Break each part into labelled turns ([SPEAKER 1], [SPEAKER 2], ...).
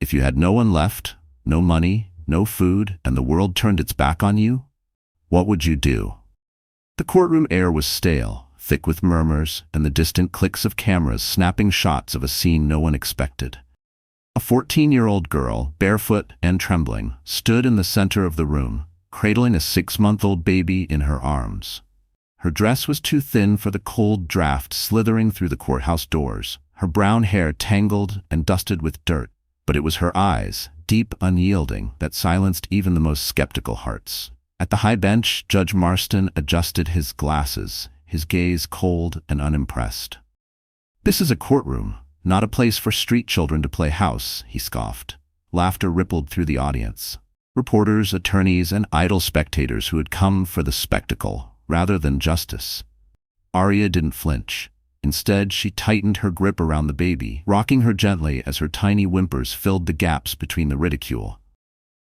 [SPEAKER 1] If you had no one left, no money, no food, and the world turned its back on you, what would you do? The courtroom air was stale, thick with murmurs and the distant clicks of cameras snapping shots of a scene no one expected. A 14-year-old girl, barefoot and trembling, stood in the center of the room, cradling a 6-month-old baby in her arms. Her dress was too thin for the cold draft slithering through the courthouse doors, her brown hair tangled and dusted with dirt, but it was her eyes, deep, unyielding, that silenced even the most skeptical hearts. At the high bench, Judge Marston adjusted his glasses, his gaze cold and unimpressed. "This is a courtroom, not a place for street children to play house," he scoffed. Laughter rippled through the audience. Reporters, attorneys, and idle spectators who had come for the spectacle rather than justice. Aria didn't flinch. Instead, she tightened her grip around the baby, rocking her gently as her tiny whimpers filled the gaps between the ridicule.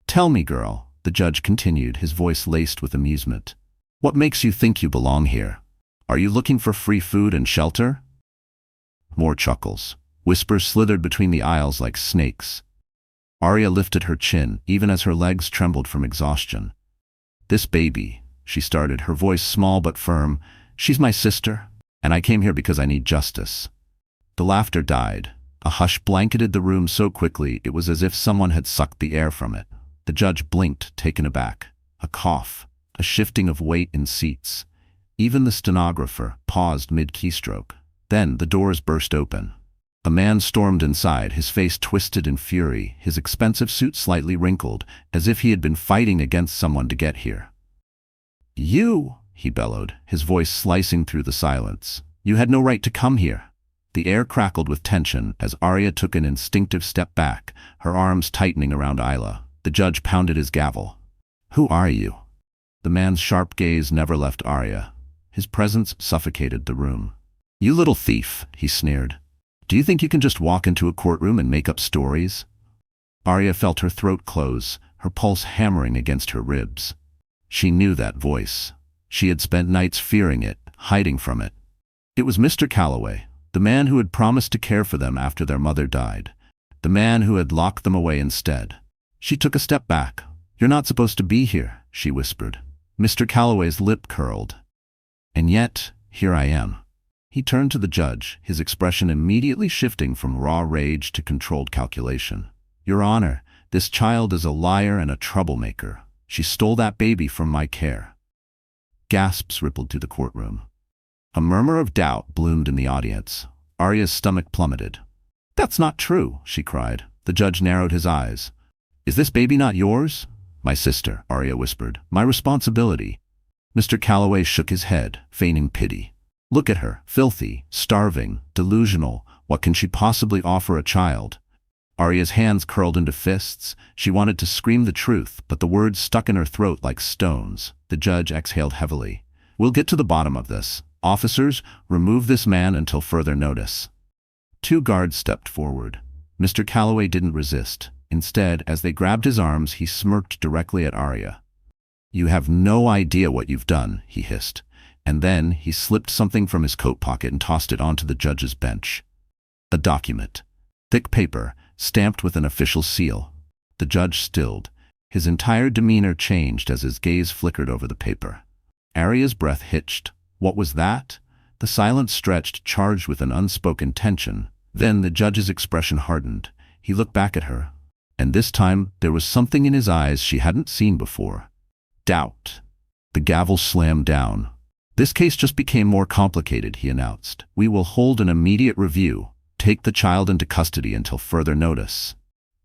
[SPEAKER 1] "Tell me, girl," the judge continued, his voice laced with amusement. "What makes you think you belong here? Are you looking for free food and shelter?" More chuckles. Whispers slithered between the aisles like snakes. Aria lifted her chin, even as her legs trembled from exhaustion. "This baby," she started, her voice small but firm, "she's my sister, and I came here because I need justice." The laughter died. A hush blanketed the room so quickly it was as if someone had sucked the air from it. The judge blinked, taken aback. A cough, a shifting of weight in seats. Even the stenographer paused mid-keystroke. Then the doors burst open. A man stormed inside, his face twisted in fury, his expensive suit slightly wrinkled, as if he had been fighting against someone to get here. "You!" he bellowed, his voice slicing through the silence. "You had no right to come here." The air crackled with tension as Aria took an instinctive step back, her arms tightening around Isla. The judge pounded his gavel. "Who are you?" The man's sharp gaze never left Aria. His presence suffocated the room. "You little thief," he sneered. "Do you think you can just walk into a courtroom and make up stories?" Aria felt her throat close, her pulse hammering against her ribs. She knew that voice. She had spent nights fearing it, hiding from it. It was Mr. Calloway, the man who had promised to care for them after their mother died. The man who had locked them away instead. She took a step back. "You're not supposed to be here," she whispered. Mr. Calloway's lip curled. "And yet, here I am." He turned to the judge, his expression immediately shifting from raw rage to controlled calculation. "Your Honor, this child is a liar and a troublemaker. She stole that baby from my care." Gasps rippled through the courtroom. A murmur of doubt bloomed in the audience. Aria's stomach plummeted. "That's not true," she cried. The judge narrowed his eyes. "Is this baby not yours?" "My sister," Aria whispered. "My responsibility." Mr. Calloway shook his head, feigning pity. "Look at her, filthy, starving, delusional. What can she possibly offer a child?" Aria's hands curled into fists. She wanted to scream the truth, but the words stuck in her throat like stones. The judge exhaled heavily. "We'll get to the bottom of this. Officers, remove this man until further notice." 2 guards stepped forward. Mr. Calloway didn't resist. Instead, as they grabbed his arms, he smirked directly at Aria. "You have no idea what you've done," he hissed. And then he slipped something from his coat pocket and tossed it onto the judge's bench. A document. Thick paper, stamped with an official seal. The judge stilled. His entire demeanor changed as his gaze flickered over the paper. Aria's breath hitched. What was that? The silence stretched, charged with an unspoken tension. Then the judge's expression hardened. He looked back at her. And this time, there was something in his eyes she hadn't seen before. Doubt. The gavel slammed down. "This case just became more complicated," he announced. "We will hold an immediate review. Take the child into custody until further notice."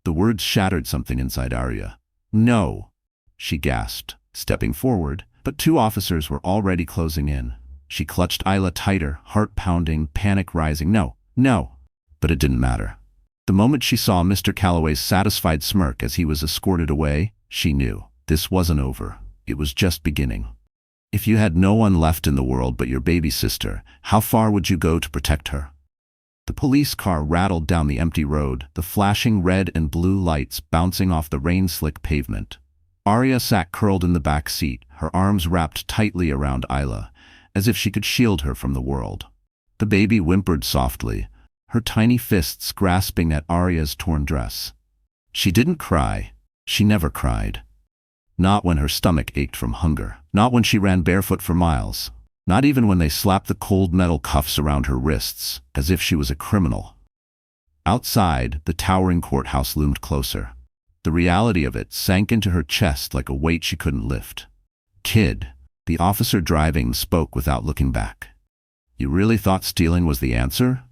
[SPEAKER 1] The words shattered something inside Aria. "No," she gasped, stepping forward, but 2 officers were already closing in. She clutched Isla tighter, heart pounding, panic rising. "No, no." But it didn't matter. The moment she saw Mr. Calloway's satisfied smirk as he was escorted away, she knew this wasn't over. It was just beginning. If you had no one left in the world but your baby sister, how far would you go to protect her? The police car rattled down the empty road, the flashing red and blue lights bouncing off the rain-slick pavement. Aria sat curled in the back seat, her arms wrapped tightly around Isla, as if she could shield her from the world. The baby whimpered softly, her tiny fists grasping at Aria's torn dress. She didn't cry. She never cried. Not when her stomach ached from hunger. Not when she ran barefoot for miles. Not even when they slapped the cold metal cuffs around her wrists, as if she was a criminal. Outside, the towering courthouse loomed closer. The reality of it sank into her chest like a weight she couldn't lift. "Kid," the officer driving spoke without looking back. "You really thought stealing was the answer?"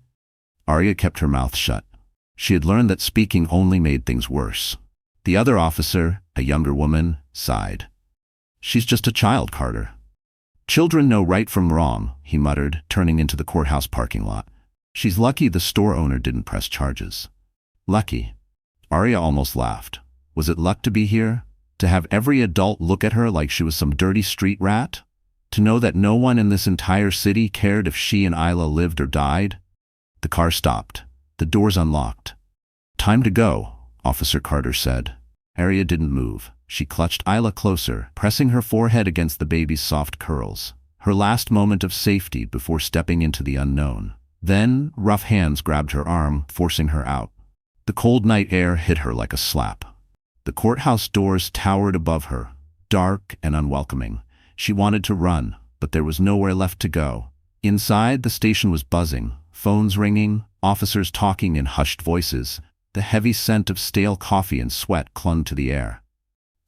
[SPEAKER 1] Aria kept her mouth shut. She had learned that speaking only made things worse. The other officer, a younger woman, sighed. "She's just a child, Carter." "Children know right from wrong," he muttered, turning into the courthouse parking lot. "She's lucky the store owner didn't press charges." Lucky? Aria almost laughed. Was it luck to be here? To have every adult look at her like she was some dirty street rat? To know that no one in this entire city cared if she and Isla lived or died? The car stopped. The doors unlocked. "Time to go," Officer Carter said. Aria didn't move. She clutched Isla closer, pressing her forehead against the baby's soft curls. Her last moment of safety before stepping into the unknown. Then, rough hands grabbed her arm, forcing her out. The cold night air hit her like a slap. The courthouse doors towered above her, dark and unwelcoming. She wanted to run, but there was nowhere left to go. Inside, the station was buzzing, phones ringing, officers talking in hushed voices. The heavy scent of stale coffee and sweat clung to the air.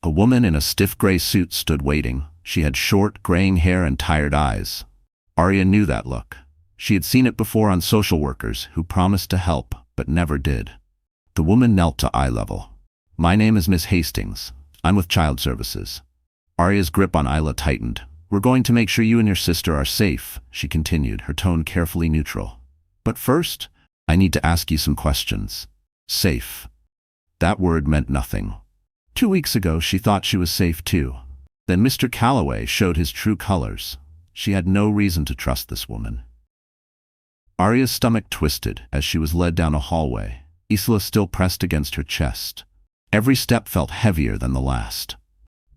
[SPEAKER 1] A woman in a stiff gray suit stood waiting. She had short, graying hair and tired eyes. Aria knew that look. She had seen it before on social workers who promised to help, but never did. The woman knelt to eye level. "My name is Miss Hastings. I'm with Child Services." Aria's grip on Isla tightened. "We're going to make sure you and your sister are safe," she continued, her tone carefully neutral. "But first, I need to ask you some questions." Safe. That word meant nothing. 2 weeks ago, she thought she was safe too. Then Mr. Calloway showed his true colors. She had no reason to trust this woman. Aria's stomach twisted as she was led down a hallway, Isla still pressed against her chest. Every step felt heavier than the last.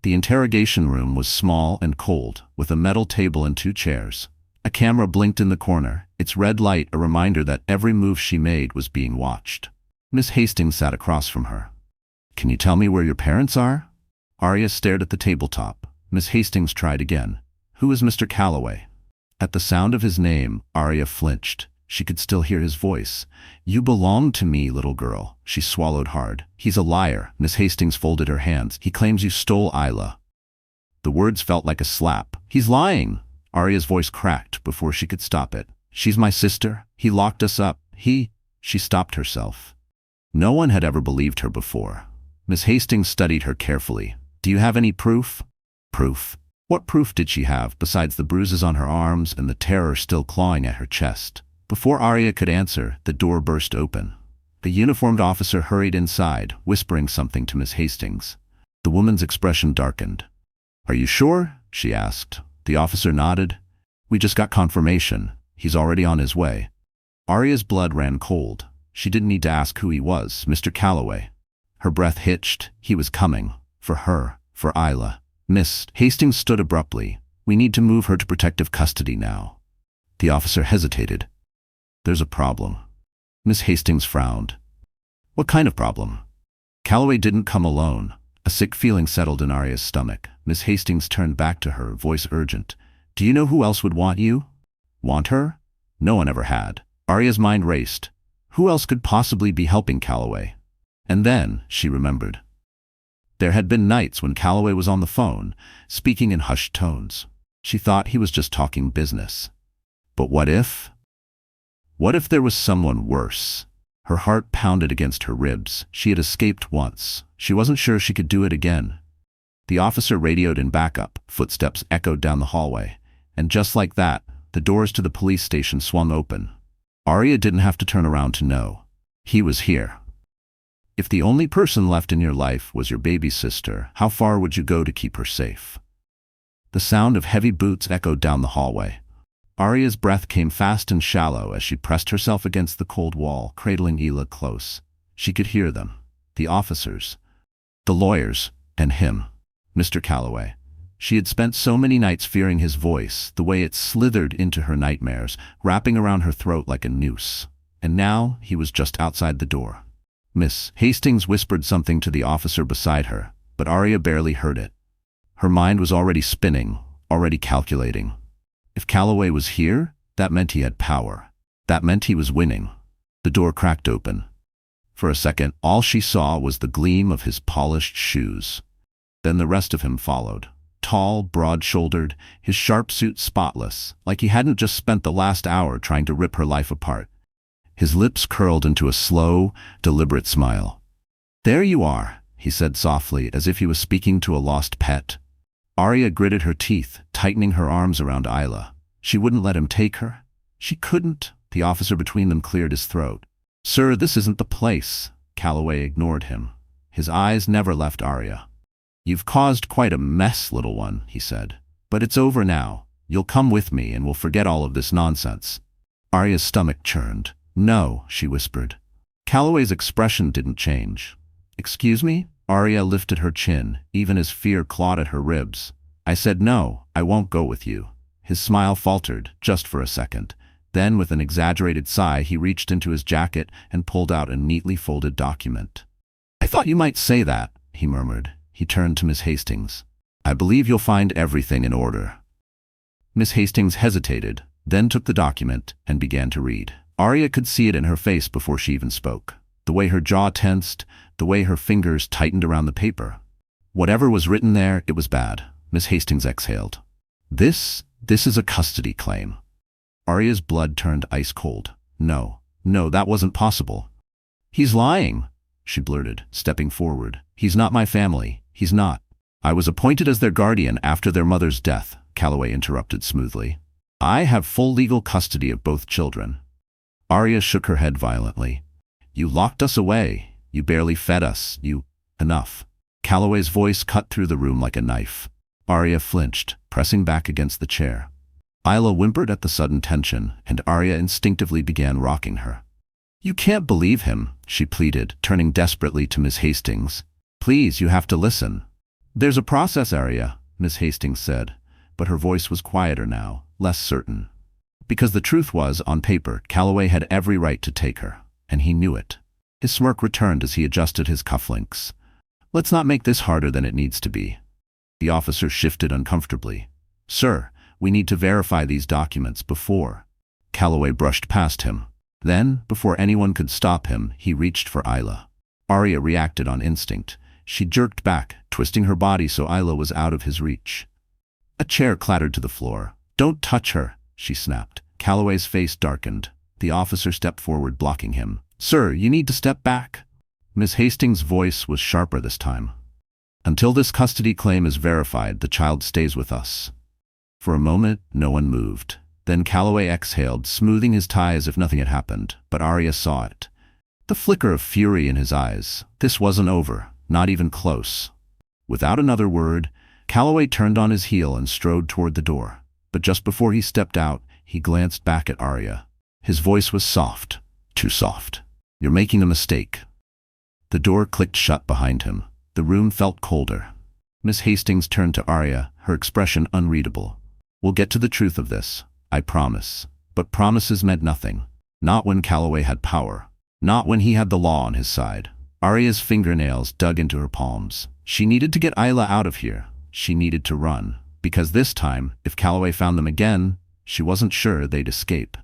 [SPEAKER 1] The interrogation room was small and cold, with a metal table and 2 chairs. A camera blinked in the corner, its red light a reminder that every move she made was being watched. Miss Hastings sat across from her. "Can you tell me where your parents are?" Aria stared at the tabletop. Miss Hastings tried again. "Who is Mr. Calloway?" At the sound of his name, Aria flinched. She could still hear his voice. "You belong to me, little girl." She swallowed hard. "He's a liar." Miss Hastings folded her hands. "He claims you stole Isla." The words felt like a slap. "He's lying." Aria's voice cracked before she could stop it. "She's my sister. He locked us up. She stopped herself. No one had ever believed her before. Miss Hastings studied her carefully. "Do you have any proof?" Proof? What proof did she have, besides the bruises on her arms and the terror still clawing at her chest? Before Aria could answer, the door burst open. The uniformed officer hurried inside, whispering something to Miss Hastings. The woman's expression darkened. "Are you sure?" she asked. The officer nodded. "We just got confirmation. He's already on his way." Aria's blood ran cold. She didn't need to ask who he was. Mr. Calloway. Her breath hitched. He was coming. For her. For Isla. Miss Hastings stood abruptly. "We need to move her to protective custody now." The officer hesitated. "There's a problem." Miss Hastings frowned. "What kind of problem?" Calloway didn't come alone. A sick feeling settled in Aria's stomach. Miss Hastings turned back to her, voice urgent. "Do you know who else would want you?" Want her? No one ever had. Aria's mind raced. Who else could possibly be helping Calloway? And then she remembered. There had been nights when Calloway was on the phone, speaking in hushed tones. She thought he was just talking business. But what if? What if there was someone worse? Her heart pounded against her ribs. She had escaped once. She wasn't sure she could do it again. The officer radioed in backup. Footsteps echoed down the hallway. And just like that, the doors to the police station swung open. Aria didn't have to turn around to know. He was here. If the only person left in your life was your baby sister, how far would you go to keep her safe? The sound of heavy boots echoed down the hallway. Aria's breath came fast and shallow as she pressed herself against the cold wall, cradling Isla close. She could hear them. The officers. The lawyers. And him. Mr. Calloway. She had spent so many nights fearing his voice, the way it slithered into her nightmares, wrapping around her throat like a noose. And now he was just outside the door. Miss Hastings whispered something to the officer beside her, but Aria barely heard it. Her mind was already spinning, already calculating. If Calloway was here, that meant he had power. That meant he was winning. The door cracked open. For a second, all she saw was the gleam of his polished shoes. Then the rest of him followed. Tall, broad-shouldered, his sharp suit spotless, like he hadn't just spent the last hour trying to rip her life apart. His lips curled into a slow, deliberate smile. "There you are," he said softly, as if he was speaking to a lost pet. Aria gritted her teeth, tightening her arms around Isla. She wouldn't let him take her. She couldn't. The officer between them cleared his throat. "Sir, this isn't the place." Calloway ignored him. His eyes never left Aria. "You've caused quite a mess, little one," he said. "But it's over now. You'll come with me and we'll forget all of this nonsense." Aria's stomach churned. "No," she whispered. Calloway's expression didn't change. "Excuse me?" Aria lifted her chin, even as fear clawed at her ribs. "I said no, I won't go with you." His smile faltered, just for a second. Then, with an exaggerated sigh, he reached into his jacket and pulled out a neatly folded document. "I thought you might say that," he murmured. He turned to Miss Hastings. "I believe you'll find everything in order." Miss Hastings hesitated, then took the document and began to read. Aria could see it in her face before she even spoke. The way her jaw tensed, the way her fingers tightened around the paper. Whatever was written there, it was bad. Miss Hastings exhaled. This is a custody claim." Aria's blood turned ice cold. No, that wasn't possible." "He's lying," she blurted, stepping forward. "He's not my family. He's not." "I was appointed as their guardian after their mother's death," Calloway interrupted smoothly. "I have full legal custody of both children." Aria shook her head violently. "You locked us away. You barely fed us. Enough." Calloway's voice cut through the room like a knife. Aria flinched, pressing back against the chair. Isla whimpered at the sudden tension, and Aria instinctively began rocking her. "You can't believe him," she pleaded, turning desperately to Miss Hastings. "Please, you have to listen." "There's a process, Aria," Miss Hastings said, but her voice was quieter now, less certain. Because the truth was, on paper, Calloway had every right to take her, and he knew it. His smirk returned as he adjusted his cufflinks. "Let's not make this harder than it needs to be." The officer shifted uncomfortably. "Sir, we need to verify these documents before." Calloway brushed past him. Then, before anyone could stop him, he reached for Isla. Aria reacted on instinct. She jerked back, twisting her body so Isla was out of his reach. A chair clattered to the floor. "Don't touch her," she snapped. Calloway's face darkened. The officer stepped forward, blocking him. "Sir, you need to step back." Miss Hastings' voice was sharper this time. "Until this custody claim is verified, the child stays with us." For a moment, no one moved. Then Calloway exhaled, smoothing his tie as if nothing had happened, but Aria saw it. The flicker of fury in his eyes. This wasn't over, not even close. Without another word, Calloway turned on his heel and strode toward the door. But just before he stepped out, he glanced back at Aria. His voice was soft, too soft. "You're making a mistake." The door clicked shut behind him. The room felt colder. Miss Hastings turned to Aria, her expression unreadable. "We'll get to the truth of this, I promise." But promises meant nothing. Not when Calloway had power. Not when he had the law on his side. Aria's fingernails dug into her palms. She needed to get Isla out of here. She needed to run. Because this time, if Calloway found them again, she wasn't sure they'd escape.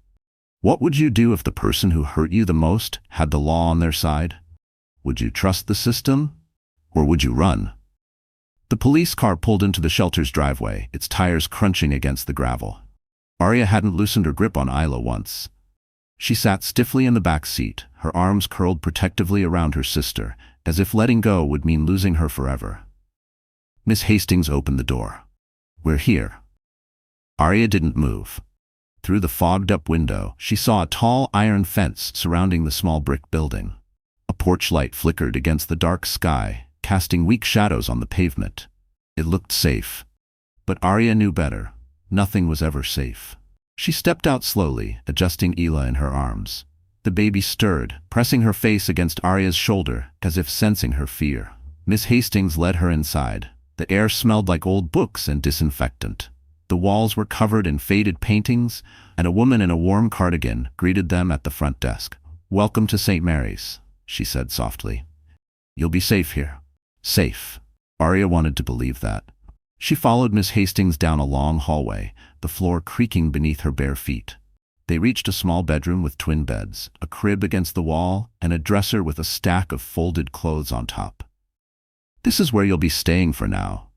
[SPEAKER 1] What would you do if the person who hurt you the most had the law on their side? Would you trust the system? Or would you run? The police car pulled into the shelter's driveway, its tires crunching against the gravel. Aria hadn't loosened her grip on Isla once. She sat stiffly in the back seat, her arms curled protectively around her sister, as if letting go would mean losing her forever. Miss Hastings opened the door. "We're here." Aria didn't move. Through the fogged-up window, she saw a tall iron fence surrounding the small brick building. A porch light flickered against the dark sky, casting weak shadows on the pavement. It looked safe. But Aria knew better. Nothing was ever safe. She stepped out slowly, adjusting Isla in her arms. The baby stirred, pressing her face against Aria's shoulder, as if sensing her fear. Miss Hastings led her inside. The air smelled like old books and disinfectant. The walls were covered in faded paintings, and a woman in a warm cardigan greeted them at the front desk. "Welcome to St. Mary's." she said softly. "You'll be safe here." Safe. Aria wanted to believe that. She followed Miss Hastings down a long hallway, the floor creaking beneath her bare feet. They reached a small bedroom with twin beds, a crib against the wall, and a dresser with a stack of folded clothes on top. "This is where you'll be staying for now,"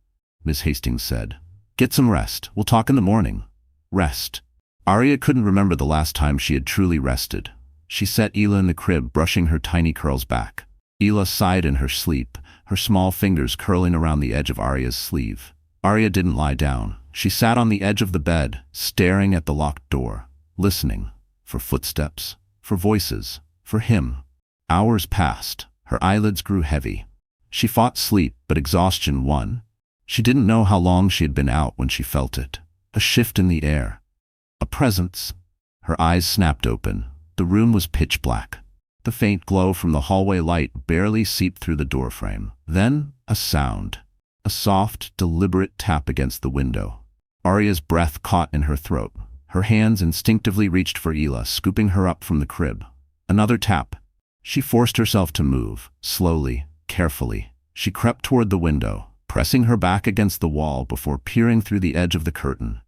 [SPEAKER 1] Miss Hastings said. "Get some rest. We'll talk in the morning." Rest. Aria couldn't remember the last time she had truly rested. She set Isla in the crib, brushing her tiny curls back. Isla sighed in her sleep, her small fingers curling around the edge of Aria's sleeve. Aria didn't lie down. She sat on the edge of the bed, staring at the locked door, listening for footsteps, for voices, for him. Hours passed. Her eyelids grew heavy. She fought sleep, but exhaustion won. She didn't know how long she had been out when she felt it. A shift in the air. A presence. Her eyes snapped open. The room was pitch black. The faint glow from the hallway light barely seeped through the doorframe. Then, a sound. A soft, deliberate tap against the window. Aria's breath caught in her throat. Her hands instinctively reached for Isla, scooping her up from the crib. Another tap. She forced herself to move, slowly, carefully. She crept toward the window, pressing her back against the wall before peering through the edge of the curtain.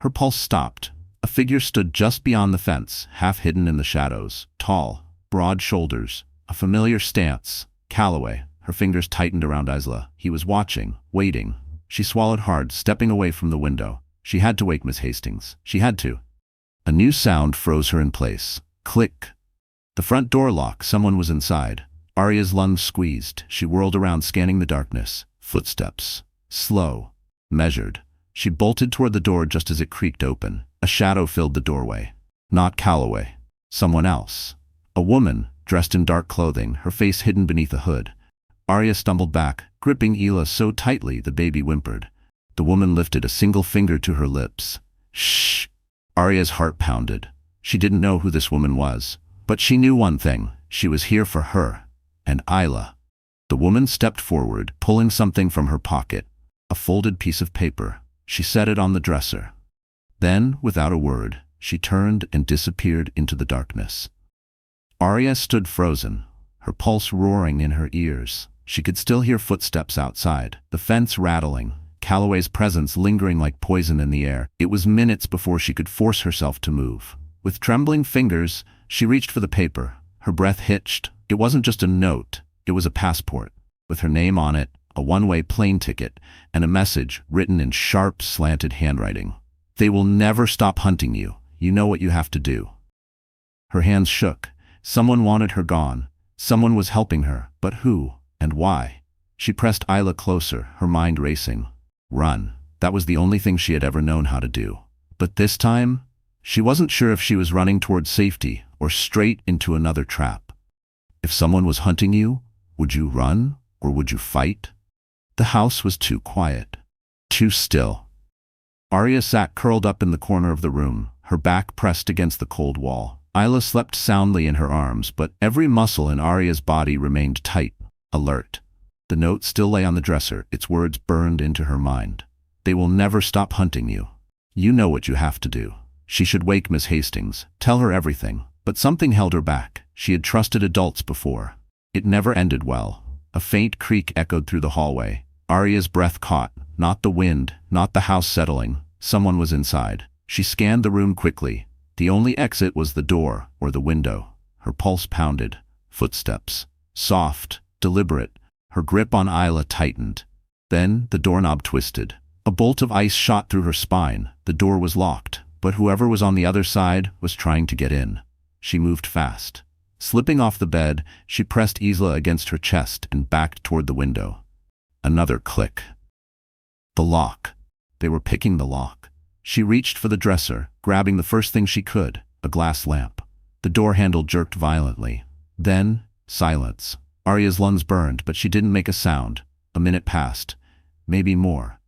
[SPEAKER 1] Her pulse stopped. A figure stood just beyond the fence, half hidden in the shadows. Tall, broad shoulders, a familiar stance. Calloway. Her fingers tightened around Isla. He was watching, waiting. She swallowed hard, stepping away from the window. She had to wake Miss Hastings. She had to. A new sound froze her in place. Click. The front door locked. Someone was inside. Aria's lungs squeezed. She whirled around, scanning the darkness. Footsteps. Slow. Measured. She bolted toward the door just as it creaked open. A shadow filled the doorway. Not Calloway. Someone else. A woman, dressed in dark clothing, her face hidden beneath a hood. Aria stumbled back, gripping Isla so tightly the baby whimpered. The woman lifted a single finger to her lips. Shh! Aria's heart pounded. She didn't know who this woman was, but she knew one thing. She was here for her. And Isla. The woman stepped forward, pulling something from her pocket. A folded piece of paper. She set it on the dresser. Then, without a word, she turned and disappeared into the darkness. Aria stood frozen, her pulse roaring in her ears. She could still hear footsteps outside, the fence rattling, Calloway's presence lingering like poison in the air. It was minutes before she could force herself to move. With trembling fingers, she reached for the paper. Her breath hitched. It wasn't just a note, it was a passport, with her name on it, a one-way plane ticket, and a message written in sharp, slanted handwriting. "They will never stop hunting you. You know what you have to do." Her hands shook. Someone wanted her gone. Someone was helping her, but who and why? She pressed Isla closer, her mind racing. Run. That was the only thing she had ever known how to do. But this time, she wasn't sure if she was running toward safety or straight into another trap. If someone was hunting you, would you run or would you fight? The house was too quiet, too still. Aria sat curled up in the corner of the room, her back pressed against the cold wall. Isla slept soundly in her arms, but every muscle in Aria's body remained tight, alert. The note still lay on the dresser, its words burned into her mind. "They will never stop hunting you. You know what you have to do." She should wake Miss Hastings, tell her everything, but something held her back. She had trusted adults before. It never ended well. A faint creak echoed through the hallway. Aria's breath caught, not the wind, not the house settling. Someone was inside. She scanned the room quickly. The only exit was the door or the window. Her pulse pounded. Footsteps. Soft, deliberate. Her grip on Isla tightened. Then the doorknob twisted. A bolt of ice shot through her spine. The door was locked, but whoever was on the other side was trying to get in. She moved fast. Slipping off the bed, she pressed Isla against her chest and backed toward the window. Another click. The lock. They were picking the lock. She reached for the dresser, grabbing the first thing she could, a glass lamp. The door handle jerked violently. Then, silence. Aria's lungs burned, but she didn't make a sound. A minute passed. Maybe more.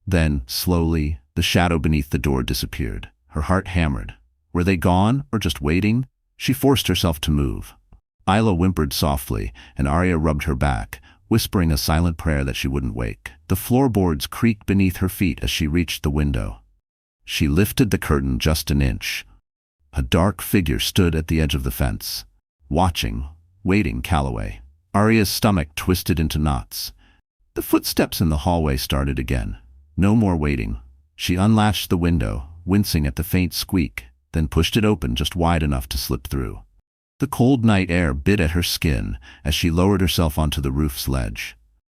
[SPEAKER 1] Then, slowly, the shadow beneath the door disappeared. Her heart hammered. Were they gone, or just waiting? She forced herself to move. Isla whimpered softly, and Aria rubbed her back, whispering a silent prayer that she wouldn't wake. The floorboards creaked beneath her feet as she reached the window. She lifted the curtain just an inch. A dark figure stood at the edge of the fence, watching, Waiting, Calloway. Aria's stomach twisted into knots. The footsteps in the hallway started again. No more waiting. She unlatched the window, wincing at the faint squeak, then pushed it open just wide enough to slip through. The cold night air bit at her skin as she lowered herself onto the roof's ledge.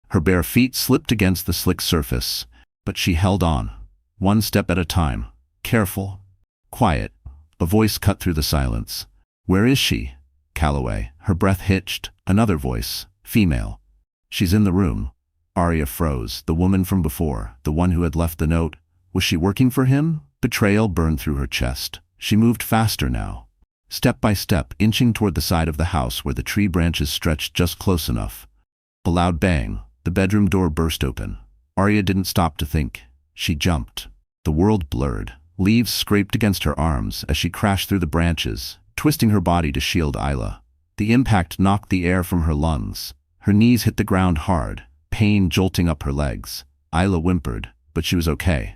[SPEAKER 1] Her bare feet slipped against the slick surface, but she held on, one step at a time, careful, quiet. A voice cut through the silence. "Where is she?" Calloway. Her breath hitched. Another voice, female. "She's in the room." Aria froze. The woman from before, the one who had left the note. Was she working for him? Betrayal burned through her chest. She moved faster now, step by step, inching toward the side of the house where the tree branches stretched just close enough. A loud bang. The bedroom door burst open. Aria didn't stop to think. She jumped. The world blurred. Leaves scraped against her arms as she crashed through the branches, twisting her body to shield Isla. The impact knocked the air from her lungs. Her knees hit the ground hard, pain jolting up her legs. Isla whimpered, but she was okay.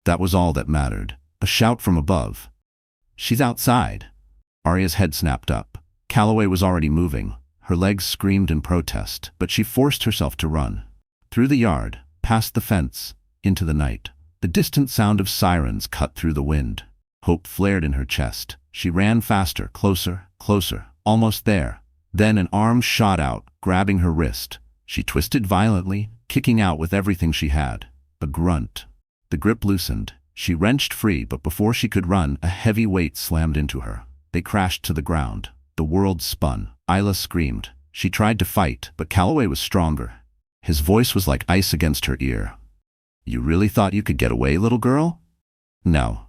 [SPEAKER 1] That was all that mattered. A shout from above. "She's outside." Aria's head snapped up. Calloway was already moving. Her legs screamed in protest, but she forced herself to run. Through the yard, past the fence, into the night. The distant sound of sirens cut through the wind. Hope flared in her chest. She ran faster, closer, closer, almost there. Then an arm shot out, grabbing her wrist. She twisted violently, kicking out with everything she had. A grunt. The grip loosened. She wrenched free, but before she could run, a heavy weight slammed into her. They crashed to the ground. The world spun. Isla screamed. She tried to fight, but Calloway was stronger. His voice was like ice against her ear. "You really thought you could get away, little girl?" "No.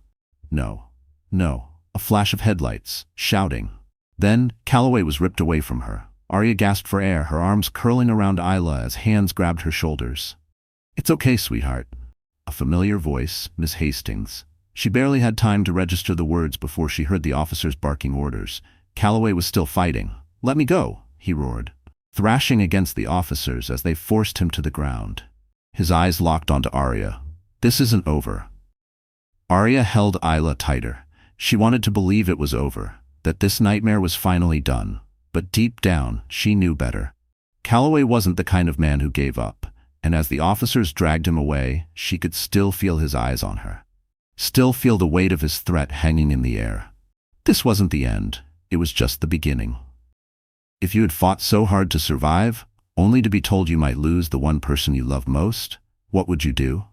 [SPEAKER 1] No. No." A flash of headlights, shouting. Then, Calloway was ripped away from her. Aria gasped for air, her arms curling around Isla as hands grabbed her shoulders. "It's okay, sweetheart." A familiar voice, Miss Hastings. She barely had time to register the words before she heard the officers barking orders. Calloway was still fighting. "Let me go," he roared, thrashing against the officers as they forced him to the ground. His eyes locked onto Aria. "This isn't over." Aria held Isla tighter. She wanted to believe it was over, that this nightmare was finally done. But deep down, she knew better. Calloway wasn't the kind of man who gave up, and as the officers dragged him away, she could still feel his eyes on her. Still feel the weight of his threat hanging in the air. This wasn't the end. It was just the beginning. If you had fought so hard to survive, only to be told you might lose the one person you love most, what would you do?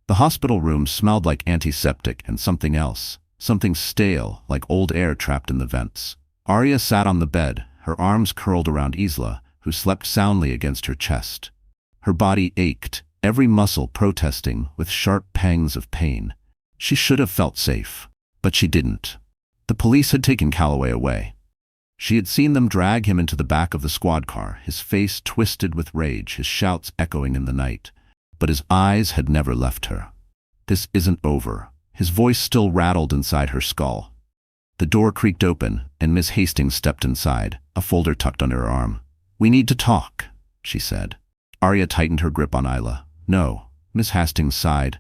[SPEAKER 1] The hospital room smelled like antiseptic and something else, something stale, like old air trapped in the vents. Aria sat on the bed, her arms curled around Isla, who slept soundly against her chest. Her body ached, every muscle protesting with sharp pangs of pain. She should have felt safe, but she didn't. The police had taken Calloway away. She had seen them drag him into the back of the squad car, his face twisted with rage, his shouts echoing in the night. But his eyes had never left her. "This isn't over." His voice still rattled inside her skull. The door creaked open, and Miss Hastings stepped inside, a folder tucked under her arm. "We need to talk," she said. Aria tightened her grip on Isla. "No." Miss Hastings sighed.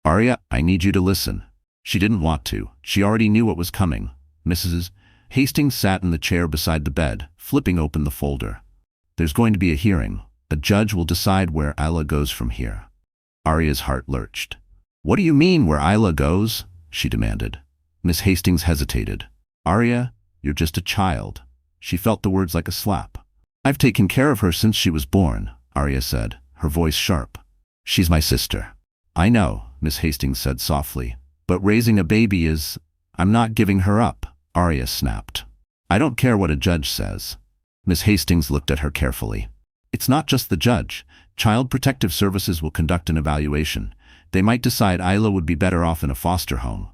[SPEAKER 1] "Aria, I need you to listen." She didn't want to. She already knew what was coming. Mrs. Hastings sat in the chair beside the bed, flipping open the folder. "There's going to be a hearing. A judge will decide where Isla goes from here." Aria's heart lurched. "What do you mean, where Isla goes?" she demanded. Miss Hastings hesitated. "Aria, you're just a child." She felt the words like a slap. "I've taken care of her since she was born," Aria said, her voice sharp. "She's my sister." "I know," Miss Hastings said softly. "But raising a baby is—" "I'm not giving her up," Aria snapped. "I don't care what a judge says." Miss Hastings looked at her carefully. "It's not just the judge. Child Protective Services will conduct an evaluation. They might decide Isla would be better off in a foster home."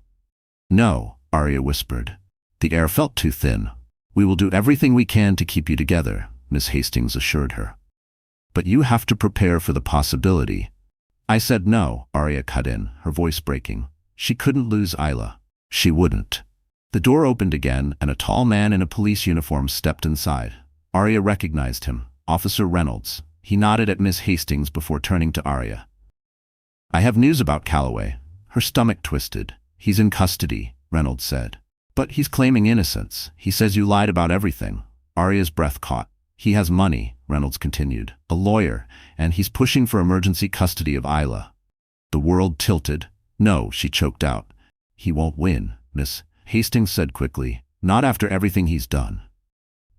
[SPEAKER 1] "No," Aria whispered. The air felt too thin. "We will do everything we can to keep you together," Miss Hastings assured her. "But you have to prepare for the possibility." "I said no," Aria cut in, her voice breaking. She couldn't lose Isla. She wouldn't. The door opened again, and a tall man in a police uniform stepped inside. Aria recognized him, Officer Reynolds. He nodded at Miss Hastings before turning to Aria. "I have news about Calloway." Her stomach twisted. "He's in custody," Reynolds said. "But he's claiming innocence. He says you lied about everything." Aria's breath caught. He has money, Reynolds continued, a lawyer, and he's pushing for emergency custody of Isla. The world tilted. No, she choked out. He won't win, Miss Hastings said quickly. Not after everything he's done.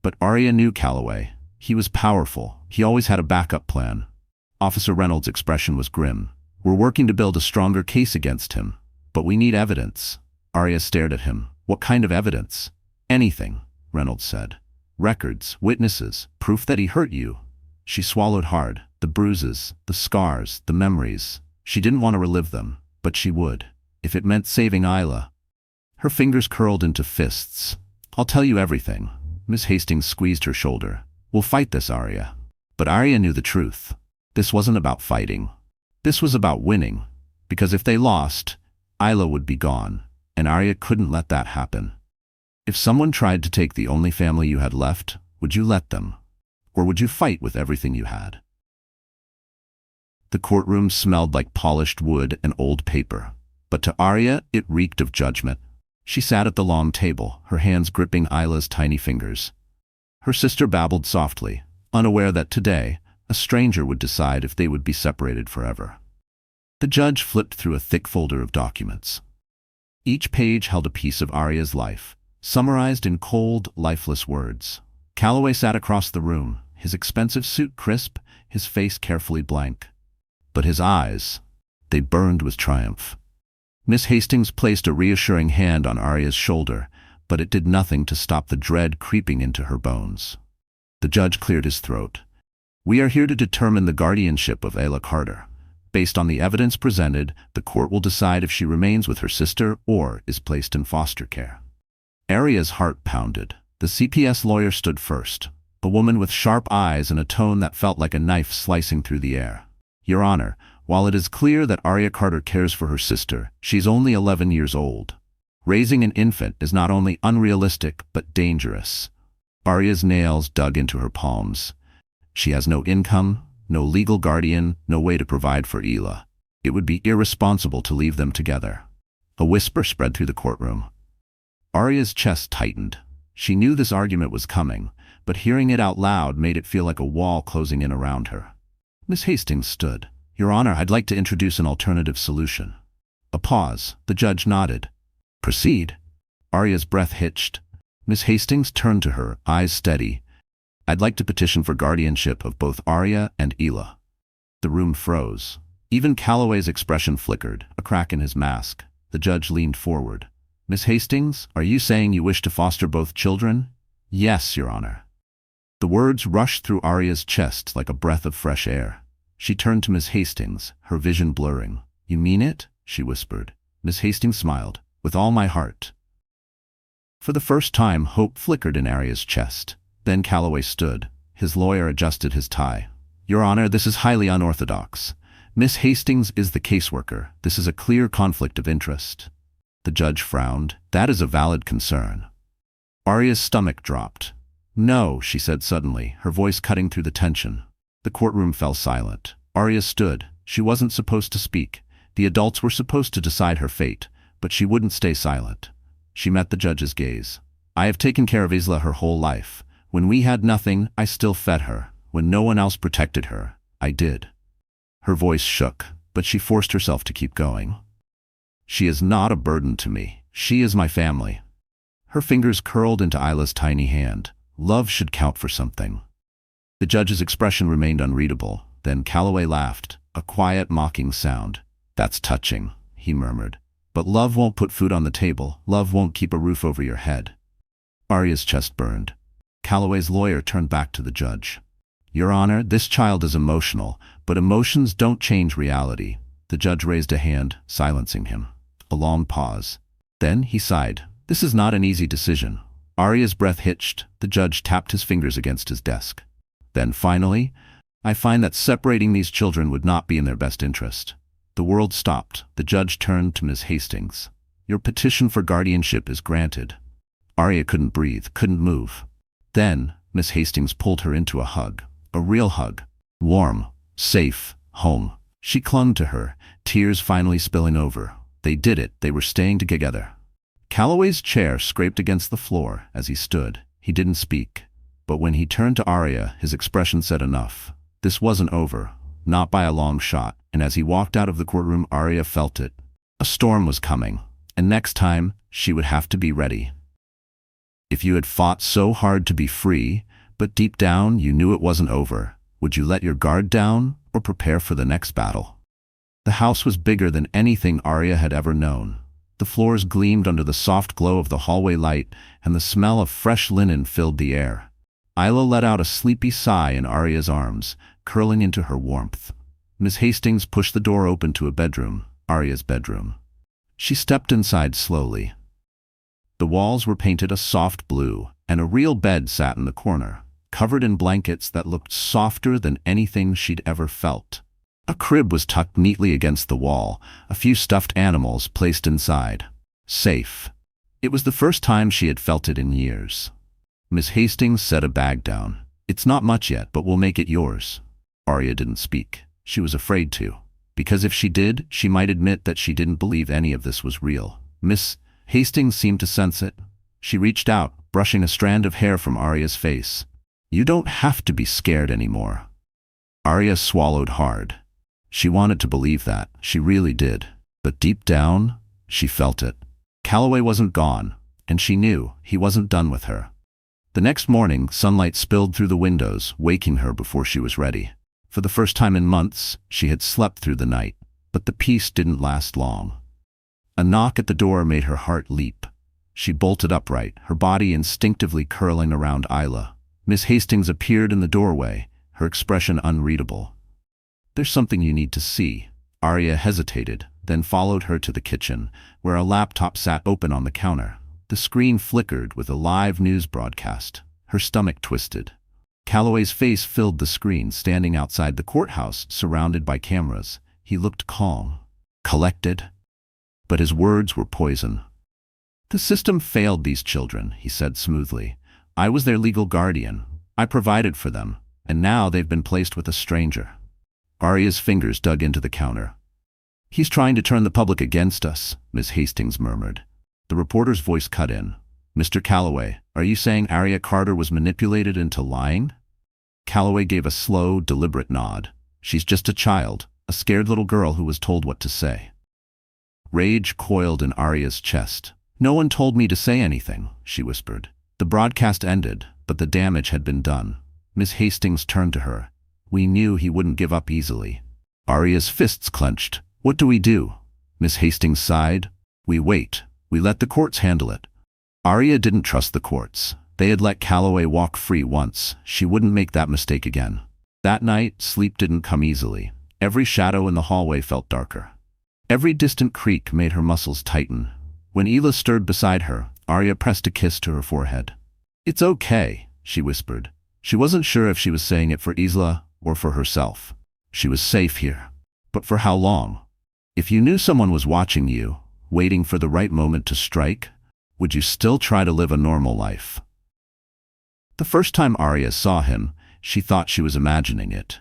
[SPEAKER 1] But Aria knew Calloway. He was powerful. He always had a backup plan. Officer Reynolds' expression was grim. We're working to build a stronger case against him. But we need evidence. Aria stared at him. What kind of evidence? Anything, Reynolds said. Records, witnesses, proof that he hurt you. She swallowed hard. The bruises, the scars, the memories. She didn't want to relive them, but she would, if it meant saving Isla. Her fingers curled into fists. I'll tell you everything. Miss Hastings squeezed her shoulder. We'll fight this, Aria. But Aria knew the truth. This wasn't about fighting. This was about winning. Because if they lost, Isla would be gone, and Aria couldn't let that happen. If someone tried to take the only family you had left, would you let them? Or would you fight with everything you had? The courtroom smelled like polished wood and old paper. But to Aria, it reeked of judgment. She sat at the long table, her hands gripping Isla's tiny fingers. Her sister babbled softly, unaware that today, a stranger would decide if they would be separated forever. The judge flipped through a thick folder of documents. Each page held a piece of Aria's life, summarized in cold, lifeless words. Calloway sat across the room, his expensive suit crisp, his face carefully blank. But his eyes, they burned with triumph. Miss Hastings placed a reassuring hand on Aria's shoulder, but it did nothing to stop the dread creeping into her bones. The judge cleared his throat. We are here to determine the guardianship of Isla Carter. Based on the evidence presented, the court will decide if she remains with her sister or is placed in foster care. Aria's heart pounded. The CPS lawyer stood first, a woman with sharp eyes and a tone that felt like a knife slicing through the air. Your Honor, while it is clear that Aria Carter cares for her sister, she's only 11 years old. Raising an infant is not only unrealistic but dangerous. Aria's nails dug into her palms. She has no income, no legal guardian, no way to provide for Isla. It would be irresponsible to leave them together. A whisper spread through the courtroom. Aria's chest tightened. She knew this argument was coming, but hearing it out loud made it feel like a wall closing in around her. Miss Hastings stood. Your Honor, I'd like to introduce an alternative solution. A pause. The judge nodded. Proceed. Aria's breath hitched. Miss Hastings turned to her, eyes steady. I'd like to petition for guardianship of both Aria and Isla. The room froze. Even Calloway's expression flickered, a crack in his mask. The judge leaned forward. Miss Hastings, are you saying you wish to foster both children? Yes, Your Honor. The words rushed through Aria's chest like a breath of fresh air. She turned to Miss Hastings, her vision blurring. You mean it? She whispered. Miss Hastings smiled. With all my heart. For the first time, hope flickered in Aria's chest. Then Calloway stood. His lawyer adjusted his tie. Your Honor, this is highly unorthodox. Miss Hastings is the caseworker. This is a clear conflict of interest. The judge frowned. That is a valid concern. Aria's stomach dropped. No, she said suddenly, her voice cutting through the tension. The courtroom fell silent. Aria stood. She wasn't supposed to speak. The adults were supposed to decide her fate, but she wouldn't stay silent. She met the judge's gaze. I have taken care of Isla her whole life. When we had nothing, I still fed her. When no one else protected her, I did. Her voice shook, but she forced herself to keep going. She is not a burden to me. She is my family. Her fingers curled into Isla's tiny hand. Love should count for something. The judge's expression remained unreadable. Then Calloway laughed, a quiet, mocking sound. That's touching, he murmured. But love won't put food on the table. Love won't keep a roof over your head. Aria's chest burned. Calloway's lawyer turned back to the judge. Your Honor, this child is emotional, but emotions don't change reality. The judge raised a hand, silencing him. A long pause. Then he sighed. This is not an easy decision. Aria's breath hitched. The judge tapped his fingers against his desk. Then finally, I find that separating these children would not be in their best interest. The world stopped. The judge turned to Miss Hastings. Your petition for guardianship is granted. Aria couldn't breathe, couldn't move. Then, Miss Hastings pulled her into a hug. A real hug. Warm, safe, home. She clung to her, tears finally spilling over. They did it. They were staying together. Calloway's chair scraped against the floor as he stood. He didn't speak. But when he turned to Aria, his expression said enough. This wasn't over, not by a long shot, and as he walked out of the courtroom, Aria felt it. A storm was coming, and next time, she would have to be ready. If you had fought so hard to be free, but deep down you knew it wasn't over, would you let your guard down or prepare for the next battle? The house was bigger than anything Aria had ever known. The floors gleamed under the soft glow of the hallway light, and the smell of fresh linen filled the air. Isla let out a sleepy sigh in Aria's arms, curling into her warmth. Miss Hastings pushed the door open to a bedroom, Aria's bedroom. She stepped inside slowly. The walls were painted a soft blue, and a real bed sat in the corner, covered in blankets that looked softer than anything she'd ever felt. A crib was tucked neatly against the wall, a few stuffed animals placed inside. Safe. It was the first time she had felt it in years. Miss Hastings set a bag down. It's not much yet, but we'll make it yours. Aria didn't speak. She was afraid to. Because if she did, she might admit that she didn't believe any of this was real. Miss Hastings seemed to sense it. She reached out, brushing a strand of hair from Aria's face. You don't have to be scared anymore. Aria swallowed hard. She wanted to believe that. She really did. But deep down, she felt it. Calloway wasn't gone, and she knew he wasn't done with her. The next morning, sunlight spilled through the windows, waking her before she was ready. For the first time in months, she had slept through the night, but the peace didn't last long. A knock at the door made her heart leap. She bolted upright, her body instinctively curling around Isla. Miss Hastings appeared in the doorway, her expression unreadable. There's something you need to see. Aria hesitated, then followed her to the kitchen, where a laptop sat open on the counter. The screen flickered with a live news broadcast. Her stomach twisted. Calloway's face filled the screen, standing outside the courthouse, surrounded by cameras. He looked calm, collected, but his words were poison. The system failed these children, he said smoothly. I was their legal guardian. I provided for them, and now they've been placed with a stranger. Aria's fingers dug into the counter. He's trying to turn the public against us, Miss Hastings murmured. The reporter's voice cut in. Mr. Calloway, are you saying Aria Carter was manipulated into lying? Calloway gave a slow, deliberate nod. She's just a child, a scared little girl who was told what to say. Rage coiled in Aria's chest. No one told me to say anything, she whispered. The broadcast ended, but the damage had been done. Miss Hastings turned to her. We knew he wouldn't give up easily. Aria's fists clenched. What do we do? Miss Hastings sighed. We wait. We let the courts handle it. Aria didn't trust the courts. They had let Calloway walk free once. She wouldn't make that mistake again. That night, sleep didn't come easily. Every shadow in the hallway felt darker. Every distant creak made her muscles tighten. When Isla stirred beside her, Aria pressed a kiss to her forehead. It's okay, she whispered. She wasn't sure if she was saying it for Isla or for herself. She was safe here. But for how long? If you knew someone was watching you, waiting for the right moment to strike, would you still try to live a normal life? The first time Aria saw him, she thought she was imagining it.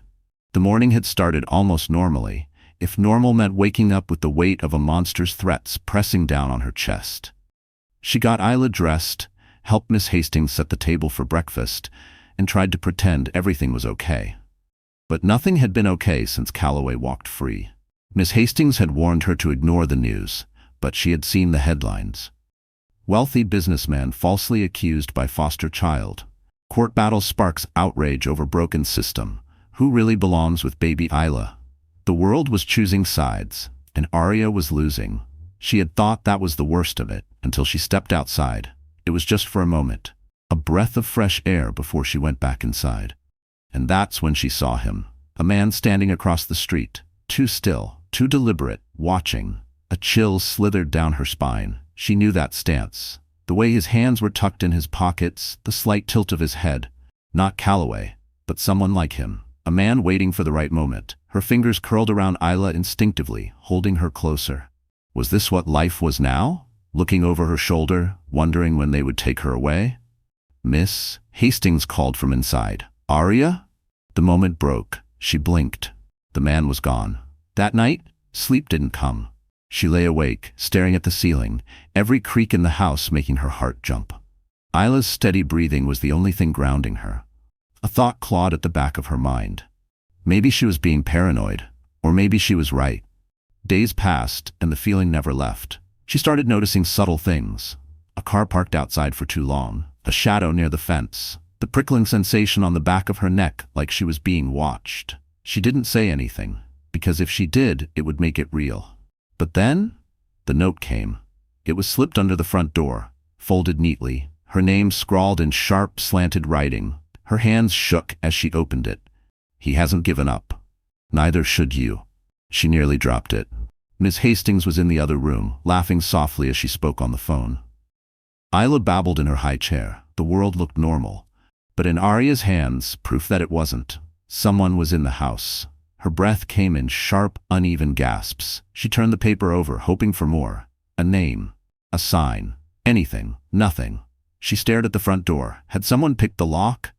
[SPEAKER 1] The morning had started almost normally, if normal meant waking up with the weight of a monster's threats pressing down on her chest. She got Isla dressed, helped Miss Hastings set the table for breakfast, and tried to pretend everything was okay. But nothing had been okay since Calloway walked free. Miss Hastings had warned her to ignore the news, but she had seen the headlines. Wealthy businessman falsely accused by foster child. Court battle sparks outrage over broken system. Who really belongs with baby Isla? The world was choosing sides, and Aria was losing. She had thought that was the worst of it, until she stepped outside. It was just for a moment. A breath of fresh air before she went back inside. And that's when she saw him. A man standing across the street. Too still, too deliberate, watching. A chill slithered down her spine. She knew that stance. The way his hands were tucked in his pockets, the slight tilt of his head. Not Calloway, but someone like him. A man waiting for the right moment. Her fingers curled around Isla instinctively, holding her closer. Was this what life was now? Looking over her shoulder, wondering when they would take her away? Miss Hastings called from inside. Aria? The moment broke. She blinked. The man was gone. That night, sleep didn't come. She lay awake, staring at the ceiling, every creak in the house making her heart jump. Isla's steady breathing was the only thing grounding her. A thought clawed at the back of her mind. Maybe she was being paranoid, or maybe she was right. Days passed, and the feeling never left. She started noticing subtle things. A car parked outside for too long, a shadow near the fence, the prickling sensation on the back of her neck like she was being watched. She didn't say anything, because if she did, it would make it real. But then, the note came. It was slipped under the front door, folded neatly, her name scrawled in sharp, slanted writing. Her hands shook as she opened it. He hasn't given up. Neither should you. She nearly dropped it. Miss Hastings was in the other room, laughing softly as she spoke on the phone. Isla babbled in her high chair. The world looked normal. But in Aria's hands, proof that it wasn't. Someone was in the house. Her breath came in sharp, uneven gasps. She turned the paper over, hoping for more. A name. A sign. Anything. Nothing. She stared at the front door. Had someone picked the lock?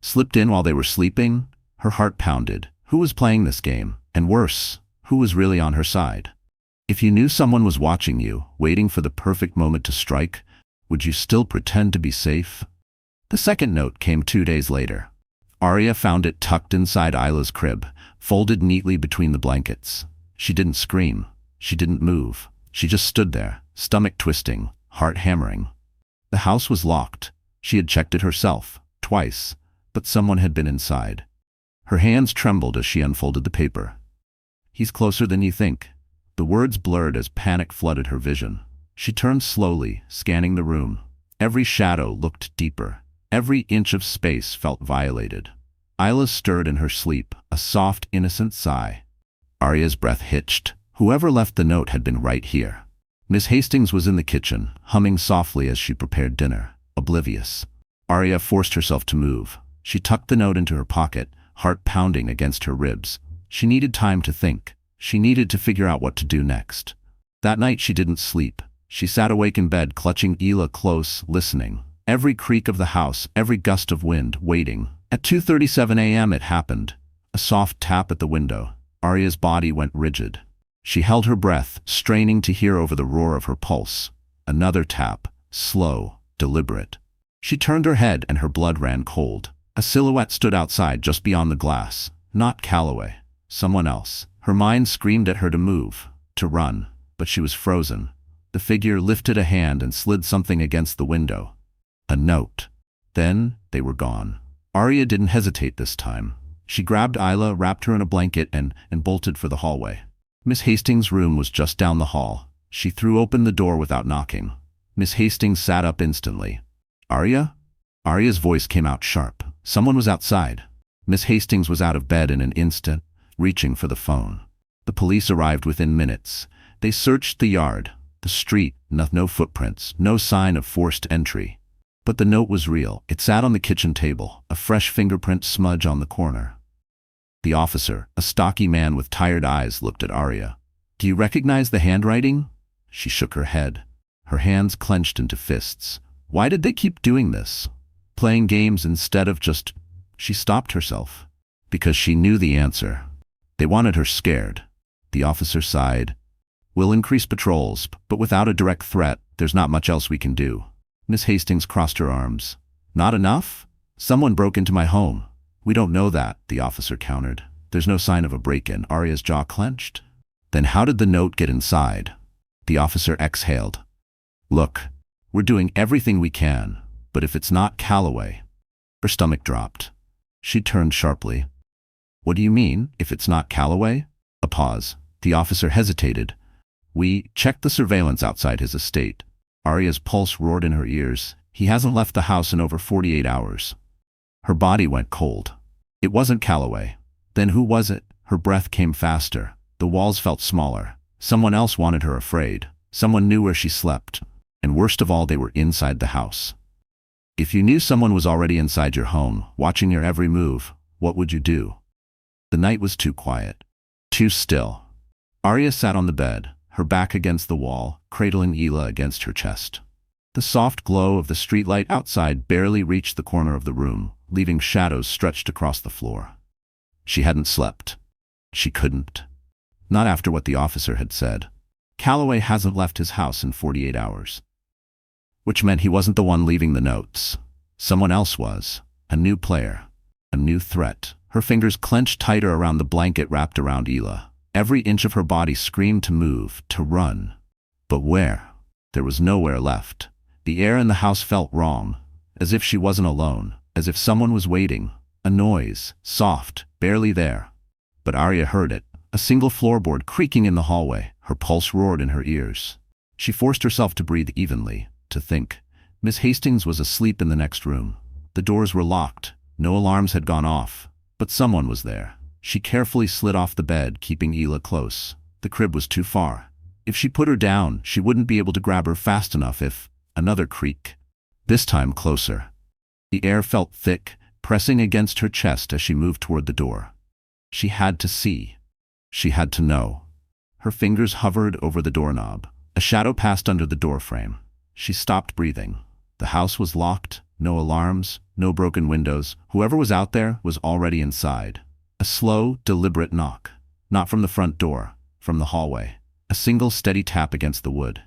[SPEAKER 1] Slipped in while they were sleeping? Her heart pounded. Who was playing this game? And worse, who was really on her side? If you knew someone was watching you, waiting for the perfect moment to strike, would you still pretend to be safe? The second note came 2 days later. Aria found it tucked inside Isla's crib, folded neatly between the blankets. She didn't scream. She didn't move. She just stood there, stomach twisting, heart hammering. The house was locked. She had checked it herself, twice, but someone had been inside. Her hands trembled as she unfolded the paper. He's closer than you think. The words blurred as panic flooded her vision. She turned slowly, scanning the room. Every shadow looked deeper. Every inch of space felt violated. Isla stirred in her sleep, a soft, innocent sigh. Aria's breath hitched. Whoever left the note had been right here. Miss Hastings was in the kitchen, humming softly as she prepared dinner, oblivious. Aria forced herself to move. She tucked the note into her pocket, heart pounding against her ribs. She needed time to think. She needed to figure out what to do next. That night she didn't sleep. She sat awake in bed, clutching Isla close, listening. Every creak of the house, every gust of wind, waiting. At 2:37 a.m. it happened. A soft tap at the window. Aria's body went rigid. She held her breath, straining to hear over the roar of her pulse. Another tap, slow, deliberate. She turned her head and her blood ran cold. A silhouette stood outside just beyond the glass. Not Calloway. Someone else. Her mind screamed at her to move, to run, but she was frozen. The figure lifted a hand and slid something against the window. A note. Then they were gone. Aria didn't hesitate this time. She grabbed Isla, wrapped her in a blanket, and bolted for the hallway. Miss Hastings' room was just down the hall. She threw open the door without knocking. Miss Hastings sat up instantly. Aria? Aria's voice came out sharp. Someone was outside. Miss Hastings was out of bed in an instant, reaching for the phone. The police arrived within minutes. They searched the yard, the street, no footprints, no sign of forced entry. But the note was real. It sat on the kitchen table, a fresh fingerprint smudge on the corner. The officer, a stocky man with tired eyes, looked at Aria. Do you recognize the handwriting? She shook her head. Her hands clenched into fists. Why did they keep doing this? Playing games instead of just... She stopped herself. Because she knew the answer. They wanted her scared. The officer sighed. We'll increase patrols, but without a direct threat, there's not much else we can do. Miss Hastings crossed her arms. Not enough? Someone broke into my home. We don't know that, the officer countered. There's no sign of a break-in. Aria's jaw clenched. Then how did the note get inside? The officer exhaled. Look, we're doing everything we can, but if it's not Calloway... Her stomach dropped. She turned sharply. What do you mean, if it's not Calloway? A pause. The officer hesitated. We checked the surveillance outside his estate. Aria's pulse roared in her ears. He hasn't left the house in over 48 hours. Her body went cold. It wasn't Calloway. Then who was it? Her breath came faster. The walls felt smaller. Someone else wanted her afraid. Someone knew where she slept. And worst of all, they were inside the house. If you knew someone was already inside your home, watching your every move, what would you do? The night was too quiet. Too still. Aria sat on the bed, her back against the wall, cradling Isla against her chest. The soft glow of the streetlight outside barely reached the corner of the room, leaving shadows stretched across the floor. She hadn't slept. She couldn't. Not after what the officer had said. Calloway hasn't left his house in 48 hours. which meant he wasn't the one leaving the notes. Someone else was. A new player. A new threat. Her fingers clenched tighter around the blanket wrapped around Isla. Every inch of her body screamed to move, to run. But where? There was nowhere left. The air in the house felt wrong, as if she wasn't alone, as if someone was waiting. A noise, soft, barely there. But Aria heard it, a single floorboard creaking in the hallway. Her pulse roared in her ears. She forced herself to breathe evenly, to think. Miss Hastings was asleep in the next room. The doors were locked. No alarms had gone off. But someone was there. She carefully slid off the bed, keeping Isla close. The crib was too far. If she put her down, she wouldn't be able to grab her fast enough if... Another creak. This time closer. The air felt thick, pressing against her chest as she moved toward the door. She had to see. She had to know. Her fingers hovered over the doorknob. A shadow passed under the doorframe. She stopped breathing. The house was locked. No alarms, no broken windows. Whoever was out there was already inside. A slow, deliberate knock. Not from the front door, from the hallway. A single steady tap against the wood.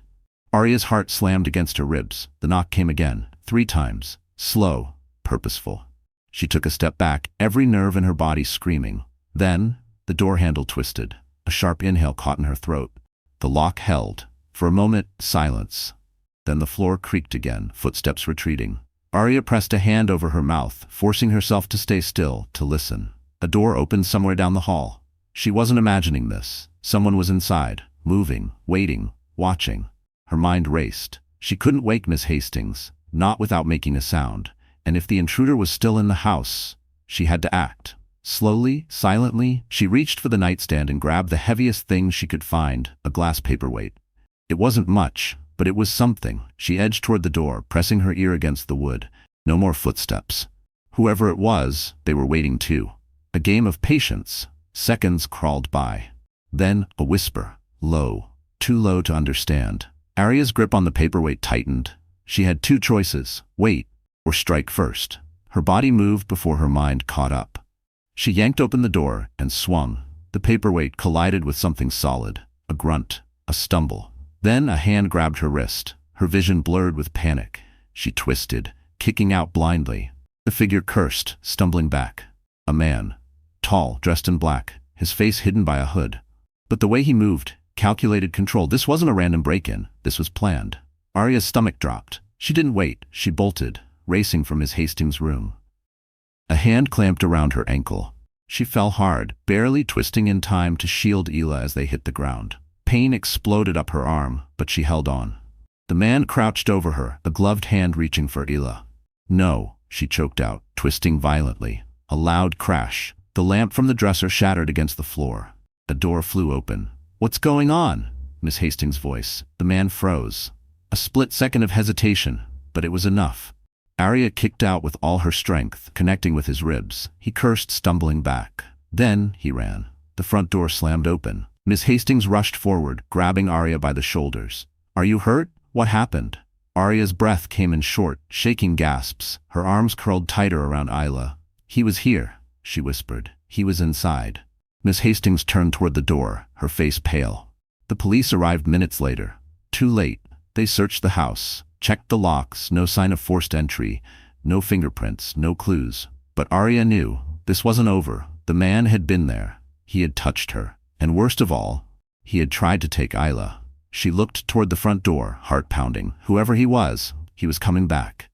[SPEAKER 1] Aria's heart slammed against her ribs. The knock came again, 3 times. Slow, purposeful. She took a step back, every nerve in her body screaming. Then, the door handle twisted. A sharp inhale caught in her throat. The lock held. For a moment, silence. Then the floor creaked again, footsteps retreating. Aria pressed a hand over her mouth, forcing herself to stay still, to listen. A door opened somewhere down the hall. She wasn't imagining this. Someone was inside, moving, waiting, watching. Her mind raced. She couldn't wake Miss Hastings, not without making a sound. And if the intruder was still in the house, she had to act. Slowly, silently, she reached for the nightstand and grabbed the heaviest thing she could find, a glass paperweight. It wasn't much, but it was something. She edged toward the door, pressing her ear against the wood. No more footsteps. Whoever it was, they were waiting too. A game of patience. Seconds crawled by. Then, a whisper. Low. Too low to understand. Aria's grip on the paperweight tightened. She had 2 choices. Wait, or strike first. Her body moved before her mind caught up. She yanked open the door and swung. The paperweight collided with something solid. A grunt. A stumble. Then a hand grabbed her wrist. Her vision blurred with panic. She twisted, kicking out blindly. The figure cursed, stumbling back. A man. Tall, dressed in black, his face hidden by a hood. But the way he moved, calculated control. This wasn't a random break-in. This was planned. Aria's stomach dropped. She didn't wait. She bolted, racing from Miss Hastings' room. A hand clamped around her ankle. She fell hard, barely twisting in time to shield Isla as they hit the ground. Pain exploded up her arm, but she held on. The man crouched over her, a gloved hand reaching for Isla. No, she choked out, twisting violently. A loud crash. The lamp from the dresser shattered against the floor. A door flew open. "What's going on?" Miss Hastings' voice. The man froze. A split second of hesitation, but it was enough. Aria kicked out with all her strength, connecting with his ribs. He cursed, stumbling back. Then he ran. The front door slammed open. Miss Hastings rushed forward, grabbing Aria by the shoulders. "Are you hurt? What happened?" Aria's breath came in short, shaking gasps. Her arms curled tighter around Isla. "He was here," she whispered. "He was inside." Miss Hastings turned toward the door, her face pale. The police arrived minutes later. Too late. They searched the house, checked the locks, no sign of forced entry, no fingerprints, no clues. But Aria knew, this wasn't over. The man had been there. He had touched her. And worst of all, he had tried to take Isla. She looked toward the front door, heart pounding. Whoever he was coming back.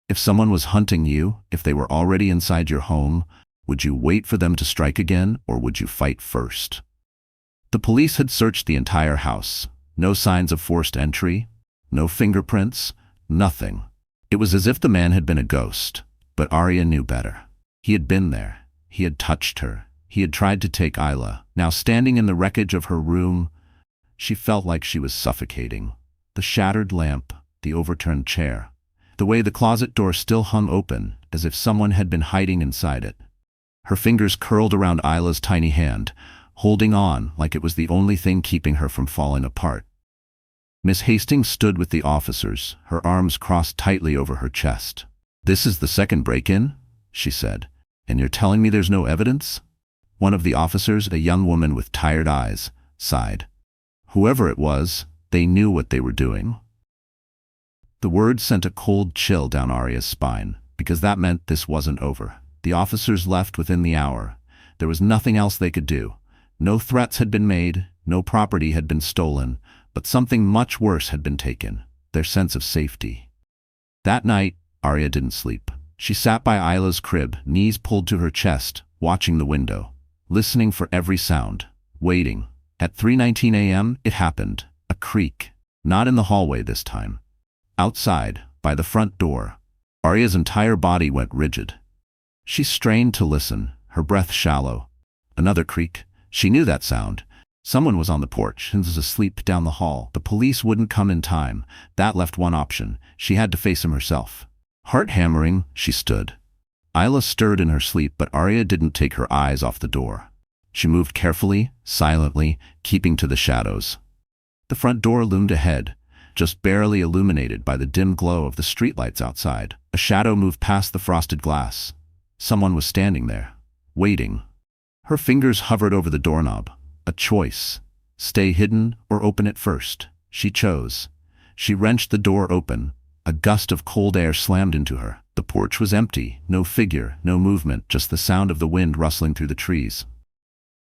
[SPEAKER 1] If someone was hunting you, if they were already inside your home, would you wait for them to strike again, or would you fight first? The police had searched the entire house. No signs of forced entry, no fingerprints, nothing. It was as if the man had been a ghost. But Aria knew better. He had been there. He had touched her. He had tried to take Isla. Now standing in the wreckage of her room, she felt like she was suffocating. The shattered lamp, the overturned chair, the way the closet door still hung open, as if someone had been hiding inside it. Her fingers curled around Isla's tiny hand, holding on like it was the only thing keeping her from falling apart. Miss Hastings stood with the officers, her arms crossed tightly over her chest. "This is the second break-in?" she said. "And you're telling me there's no evidence?" One of the officers, a young woman with tired eyes, sighed. Whoever it was, they knew what they were doing. The word sent a cold chill down Aria's spine, because that meant this wasn't over. The officers left within the hour. There was nothing else they could do. No threats had been made, no property had been stolen, but something much worse had been taken: their sense of safety. That night, Aria didn't sleep. She sat by Isla's crib, knees pulled to her chest, watching the window, listening for every sound, waiting. At 3:19 a.m., it happened. A creak. Not in the hallway this time. Outside, by the front door. Aria's entire body went rigid. She strained to listen, her breath shallow. Another creak. She knew that sound. Someone was on the porch and was asleep down the hall. The police wouldn't come in time. That left one option. She had to face him herself. Heart hammering, she stood. Isla stirred in her sleep, but Aria didn't take her eyes off the door. She moved carefully, silently, keeping to the shadows. The front door loomed ahead, just barely illuminated by the dim glow of the streetlights outside. A shadow moved past the frosted glass. Someone was standing there, waiting. Her fingers hovered over the doorknob. A choice. Stay hidden or open it first. She chose. She wrenched the door open. A gust of cold air slammed into her. The porch was empty, no figure, no movement, just the sound of the wind rustling through the trees.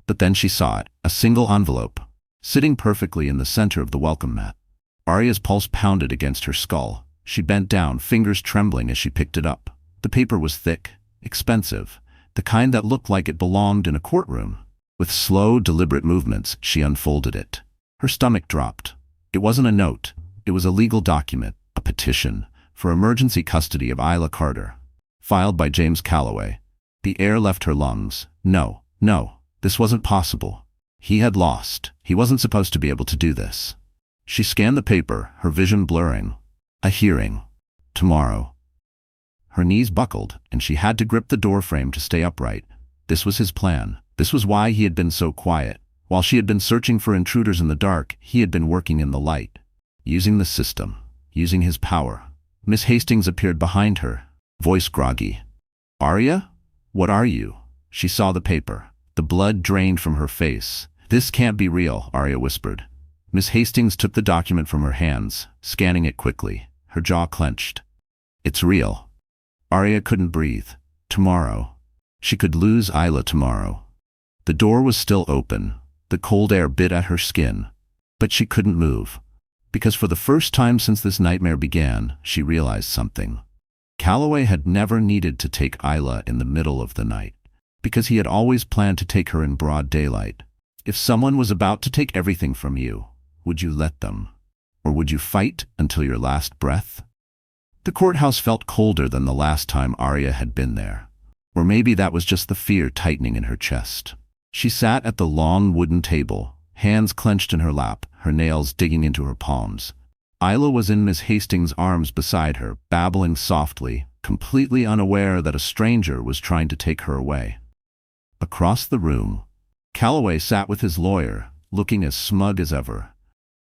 [SPEAKER 1] But then she saw it, a single envelope, sitting perfectly in the center of the welcome mat. Aria's pulse pounded against her skull. She bent down, fingers trembling as she picked it up. The paper was thick, expensive, the kind that looked like it belonged in a courtroom. With slow, deliberate movements, she unfolded it. Her stomach dropped. It wasn't a note. It was a legal document, a petition, for emergency custody of Isla Carter, filed by James Calloway. The air left her lungs. No, this wasn't possible. He had lost. He wasn't supposed to be able to do this. She scanned the paper, her vision blurring. A hearing. Tomorrow. Her knees buckled, and she had to grip the doorframe to stay upright. This was his plan. This was why he had been so quiet. While she had been searching for intruders in the dark, he had been working in the light. Using the system. Using his power. Miss Hastings appeared behind her, voice groggy. "Aria? What are you?" She saw the paper. The blood drained from her face. "This can't be real," Aria whispered. Miss Hastings took the document from her hands, scanning it quickly. Her jaw clenched. "It's real." Aria couldn't breathe. Tomorrow. She could lose Isla tomorrow. The door was still open. The cold air bit at her skin. But she couldn't move. Because for the first time since this nightmare began, she realized something. Calloway had never needed to take Isla in the middle of the night, because he had always planned to take her in broad daylight. If someone was about to take everything from you, would you let them? Or would you fight until your last breath? The courthouse felt colder than the last time Aria had been there. Or maybe that was just the fear tightening in her chest. She sat at the long wooden table, hands clenched in her lap, her nails digging into her palms. Isla was in Miss Hastings' arms beside her, babbling softly, completely unaware that a stranger was trying to take her away. Across the room, Calloway sat with his lawyer, looking as smug as ever.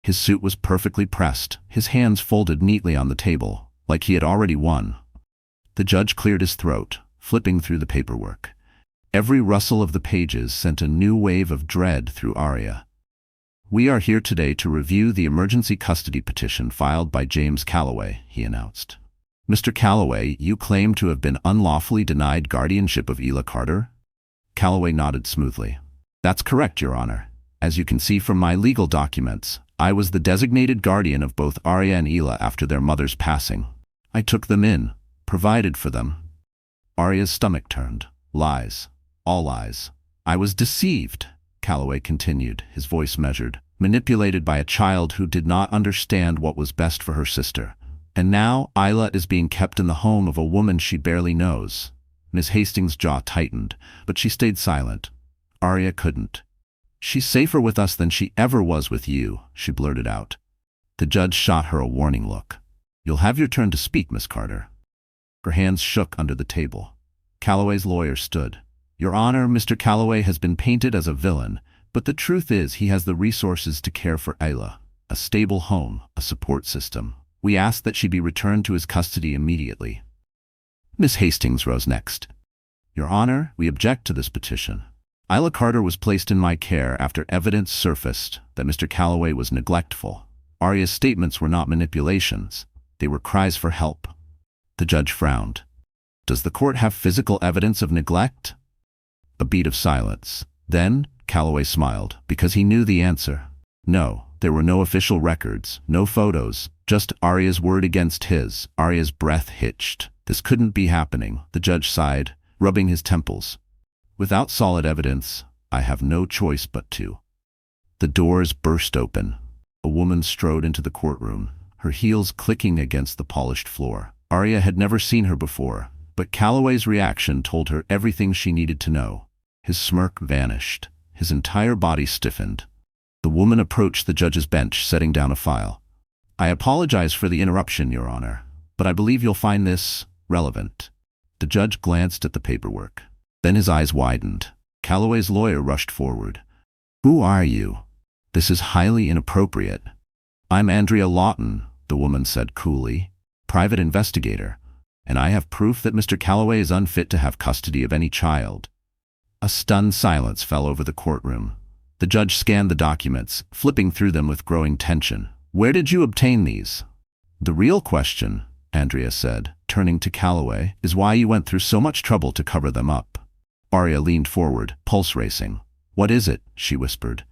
[SPEAKER 1] His suit was perfectly pressed, his hands folded neatly on the table, like he had already won. The judge cleared his throat, flipping through the paperwork. Every rustle of the pages sent a new wave of dread through Aria. "We are here today to review the emergency custody petition filed by James Calloway," he announced. "Mr. Calloway, you claim to have been unlawfully denied guardianship of Isla Carter?" Calloway nodded smoothly. "That's correct, Your Honor. As you can see from my legal documents, I was the designated guardian of both Aria and Isla after their mother's passing. I took them in, provided for them." Aria's stomach turned. Lies. All lies. "I was deceived," Calloway continued, his voice measured, "manipulated by a child who did not understand what was best for her sister. And now Isla is being kept in the home of a woman she barely knows." Miss Hastings' jaw tightened, but she stayed silent. Aria couldn't. "She's safer with us than she ever was with you," she blurted out. The judge shot her a warning look. "You'll have your turn to speak, Miss Carter." Her hands shook under the table. Calloway's lawyer stood. "Your Honor, Mr. Calloway has been painted as a villain, but the truth is he has the resources to care for Isla, a stable home, a support system. We ask that she be returned to his custody immediately." Miss Hastings rose next. "Your Honor, we object to this petition. Isla Carter was placed in my care after evidence surfaced that Mr. Calloway was neglectful. Aria's statements were not manipulations. They were cries for help. The judge frowned. Does the court have physical evidence of neglect? A beat of silence. Then, Calloway smiled, because he knew the answer. No, there were no official records, no photos, just Aria's word against his. Aria's breath hitched. This couldn't be happening, the judge sighed, rubbing his temples. Without solid evidence, I have no choice but to. The doors burst open. A woman strode into the courtroom, her heels clicking against the polished floor. Aria had never seen her before, but Calloway's reaction told her everything she needed to know. His smirk vanished. His entire body stiffened. The woman approached the judge's bench, setting down a file. I apologize for the interruption, Your Honor, but I believe you'll find this relevant. The judge glanced at the paperwork. Then his eyes widened. Calloway's lawyer rushed forward. Who are you? This is highly inappropriate. I'm Andrea Lawton, the woman said coolly, private investigator, and I have proof that Mr. Calloway is unfit to have custody of any child. A stunned silence fell over the courtroom. The judge scanned the documents, flipping through them with growing tension. Where did you obtain these? The real question, Andrea said, turning to Calloway, is why you went through so much trouble to cover them up. Aria leaned forward, pulse racing. What is it? She whispered.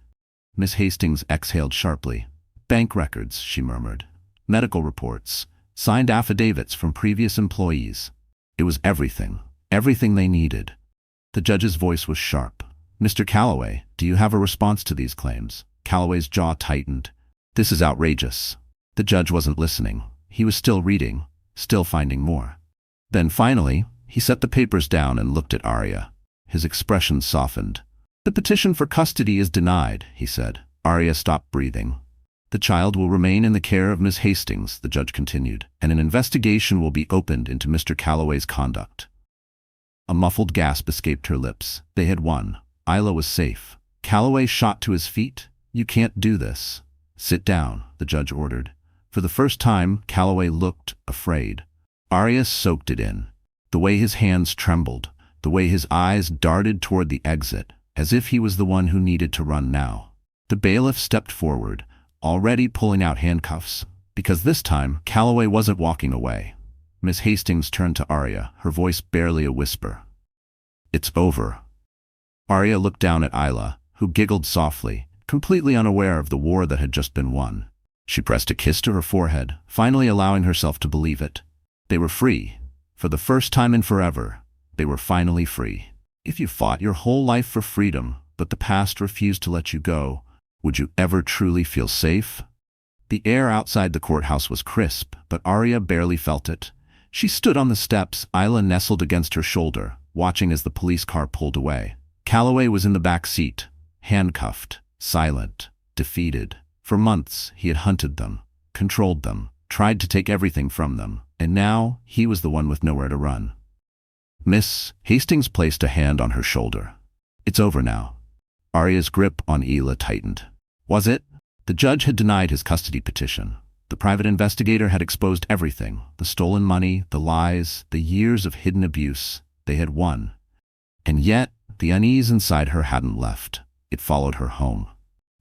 [SPEAKER 1] Miss Hastings exhaled sharply. Bank records, she murmured. Medical reports. Signed affidavits from previous employees. It was everything. Everything they needed. The judge's voice was sharp. Mr. Calloway, do you have a response to these claims? Calloway's jaw tightened. This is outrageous. The judge wasn't listening. He was still reading, still finding more. Then finally, he set the papers down and looked at Aria. His expression softened. The petition for custody is denied, he said. Aria stopped breathing. The child will remain in the care of Miss Hastings, the judge continued, and an investigation will be opened into Mr. Calloway's conduct. A muffled gasp escaped her lips. They had won. Isla was safe. Calloway shot to his feet. You can't do this. Sit down, the judge ordered. For the first time, Calloway looked afraid. Aria soaked it in. The way his hands trembled, the way his eyes darted toward the exit, as if he was the one who needed to run now. The bailiff stepped forward, already pulling out handcuffs, because this time Calloway wasn't walking away. Miss Hastings turned to Aria, her voice barely a whisper. It's over. Aria looked down at Isla, who giggled softly, completely unaware of the war that had just been won. She pressed a kiss to her forehead, finally allowing herself to believe it. They were free. For the first time in forever, they were finally free. If you fought your whole life for freedom, but the past refused to let you go, would you ever truly feel safe? The air outside the courthouse was crisp, but Aria barely felt it. She stood on the steps, Isla nestled against her shoulder, watching as the police car pulled away. Calloway was in the back seat, handcuffed, silent, defeated. For months, he had hunted them, controlled them, tried to take everything from them, and now he was the one with nowhere to run. Miss Hastings placed a hand on her shoulder. It's over now. Aria's grip on Isla tightened. Was it? The judge had denied his custody petition. The private investigator had exposed everything, the stolen money, the lies, the years of hidden abuse. They had won. And yet, the unease inside her hadn't left. It followed her home.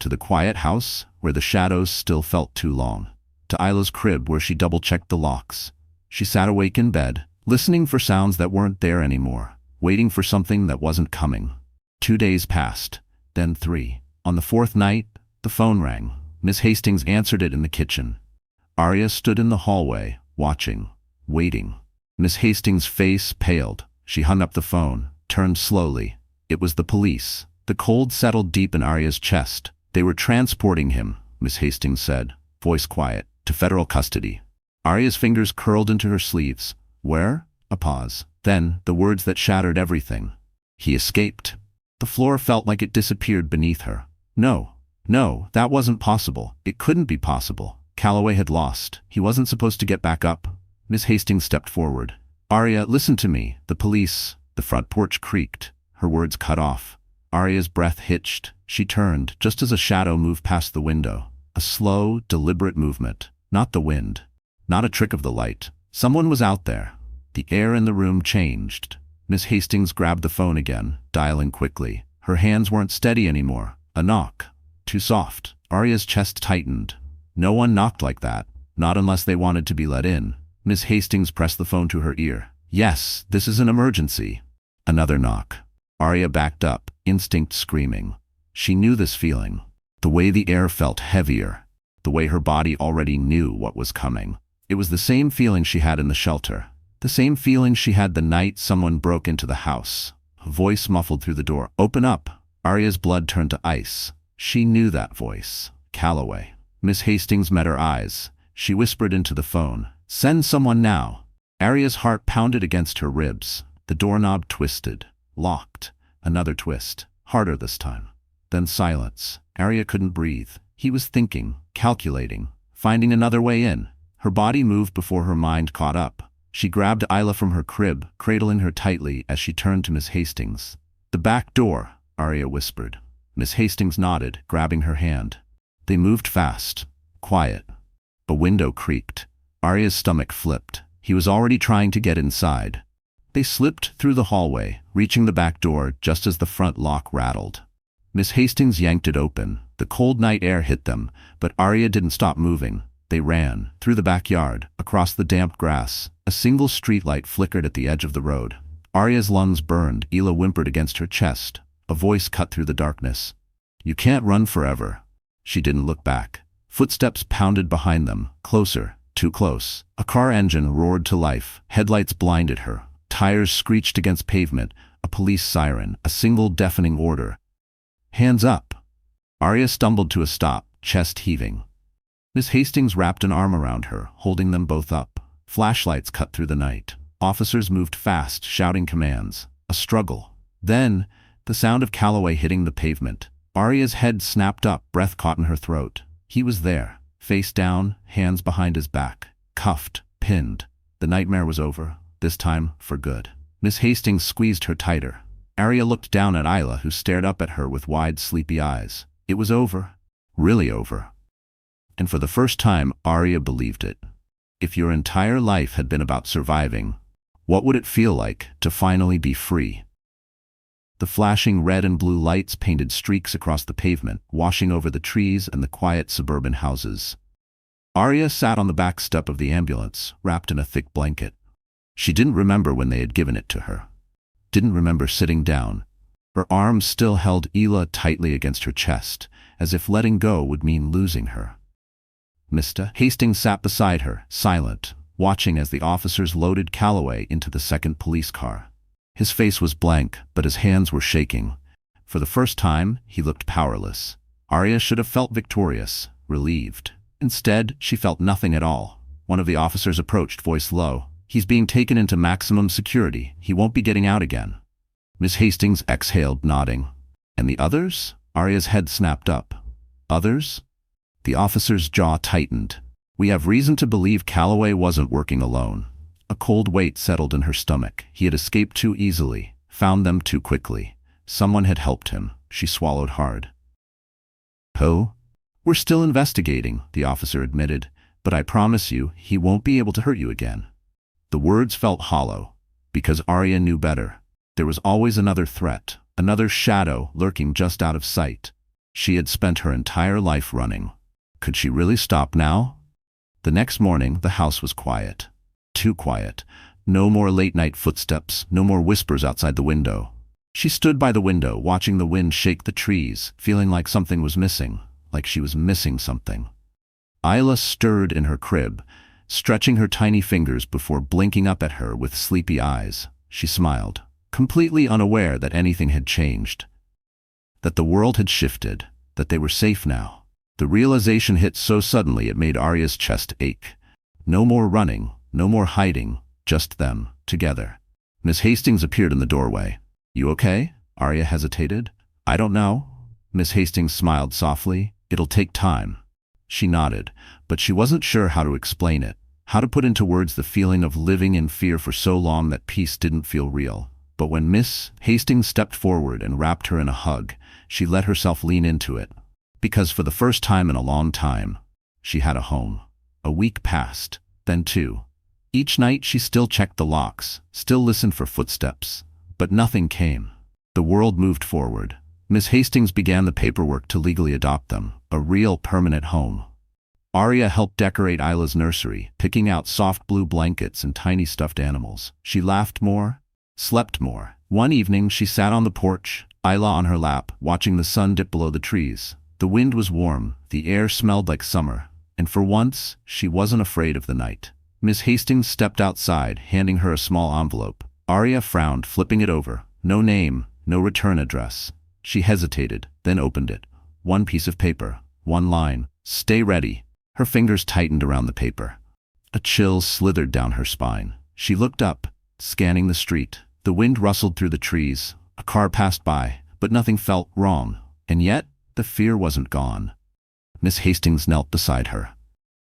[SPEAKER 1] To the quiet house, where the shadows still felt too long. To Isla's crib, where she double-checked the locks. She sat awake in bed, listening for sounds that weren't there anymore, waiting for something that wasn't coming. 2 days passed, then 3. On the 4th night, the phone rang. Miss Hastings answered it in the kitchen. Aria stood in the hallway, watching, waiting. Miss Hastings' face paled. She hung up the phone, turned slowly. It was the police. The cold settled deep in Aria's chest. They were transporting him, Miss Hastings said, voice quiet, to federal custody. Aria's fingers curled into her sleeves. Where? A pause. Then, the words that shattered everything. He escaped. The floor felt like it disappeared beneath her. No, that wasn't possible. It couldn't be possible. Calloway had lost. He wasn't supposed to get back up. Miss Hastings stepped forward. Aria, listen to me. The police. The front porch creaked. Her words cut off. Aria's breath hitched. She turned, just as a shadow moved past the window. A slow, deliberate movement. Not the wind. Not a trick of the light. Someone was out there. The air in the room changed. Miss Hastings grabbed the phone again, dialing quickly. Her hands weren't steady anymore. A knock. Too soft. Aria's chest tightened. No one knocked like that. Not unless they wanted to be let in. Miss Hastings pressed the phone to her ear. Yes, this is an emergency. Another knock. Aria backed up, instinct screaming. She knew this feeling. The way the air felt heavier. The way her body already knew what was coming. It was the same feeling she had in the shelter. The same feeling she had the night someone broke into the house. A voice muffled through the door. Open up. Aria's blood turned to ice. She knew that voice. Calloway. Miss Hastings met her eyes. She whispered into the phone. Send someone now. Aria's heart pounded against her ribs. The doorknob twisted. Locked. Another twist. Harder this time. Then silence. Aria couldn't breathe. He was thinking, calculating, finding another way in. Her body moved before her mind caught up. She grabbed Isla from her crib, cradling her tightly as she turned to Miss Hastings. The back door, Aria whispered. Miss Hastings nodded, grabbing her hand. They moved fast. Quiet. A window creaked. Aria's stomach flipped. He was already trying to get inside. They slipped through the hallway, reaching the back door just as the front lock rattled. Miss Hastings yanked it open. The cold night air hit them, but Aria didn't stop moving. They ran, through the backyard, across the damp grass. A single streetlight flickered at the edge of the road. Aria's lungs burned. Isla whimpered against her chest. A voice cut through the darkness. You can't run forever. She didn't look back. Footsteps pounded behind them, closer, too close. A car engine roared to life. Headlights blinded her. Tires screeched against pavement. A police siren, a single deafening order. Hands up. Aria stumbled to a stop, chest heaving. Miss Hastings wrapped an arm around her, holding them both up. Flashlights cut through the night. Officers moved fast, shouting commands. A struggle. Then, the sound of Calloway hitting the pavement. Aria's head snapped up, breath caught in her throat. He was there, face down, hands behind his back. Cuffed, pinned. The nightmare was over, this time for good. Miss Hastings squeezed her tighter. Aria looked down at Isla, who stared up at her with wide, sleepy eyes. It was over. Really over. And for the first time, Aria believed it. If your entire life had been about surviving, what would it feel like to finally be free? The flashing red and blue lights painted streaks across the pavement, washing over the trees and the quiet suburban houses. Aria sat on the back step of the ambulance, wrapped in a thick blanket. She didn't remember when they had given it to her. Didn't remember sitting down. Her arms still held Isla tightly against her chest, as if letting go would mean losing her. Mr. Hastings sat beside her, silent, watching as the officers loaded Calloway into the second police car. His face was blank, but his hands were shaking. For the first time, he looked powerless. Aria should have felt victorious, relieved. Instead, she felt nothing at all. One of the officers approached, voice low. He's being taken into maximum security. He won't be getting out again. Miss Hastings exhaled, nodding. And the others? Aria's head snapped up. Others? The officer's jaw tightened. We have reason to believe Calloway wasn't working alone. A cold weight settled in her stomach. He had escaped too easily, found them too quickly. Someone had helped him. She swallowed hard. Who? We're still investigating, the officer admitted, but I promise you, he won't be able to hurt you again. The words felt hollow, because Aria knew better. There was always another threat, another shadow lurking just out of sight. She had spent her entire life running. Could she really stop now? The next morning, the house was quiet. Too quiet. No more late-night footsteps, no more whispers outside the window. She stood by the window, watching the wind shake the trees, feeling like something was missing, like she was missing something. Isla stirred in her crib, stretching her tiny fingers before blinking up at her with sleepy eyes. She smiled, completely unaware that anything had changed. That the world had shifted, that they were safe now. The realization hit so suddenly it made Aria's chest ache. No more running, no more hiding, just them, together. Miss Hastings appeared in the doorway. You okay? Aria hesitated. I don't know. Miss Hastings smiled softly. It'll take time. She nodded, but she wasn't sure how to explain it, how to put into words the feeling of living in fear for so long that peace didn't feel real. But when Miss Hastings stepped forward and wrapped her in a hug, she let herself lean into it. Because for the first time in a long time, she had a home. A week passed, then two. Each night she still checked the locks, still listened for footsteps, but nothing came. The world moved forward. Miss Hastings began the paperwork to legally adopt them, a real permanent home. Aria helped decorate Isla's nursery, picking out soft blue blankets and tiny stuffed animals. She laughed more, slept more. One evening, she sat on the porch, Isla on her lap, watching the sun dip below the trees. The wind was warm, the air smelled like summer, and for once, she wasn't afraid of the night. Miss Hastings stepped outside, handing her a small envelope. Aria frowned, flipping it over. No name, no return address. She hesitated, then opened it. One piece of paper, one line. Stay ready. Her fingers tightened around the paper. A chill slithered down her spine. She looked up, scanning the street. The wind rustled through the trees. A car passed by, but nothing felt wrong. And yet, the fear wasn't gone. Miss Hastings knelt beside her.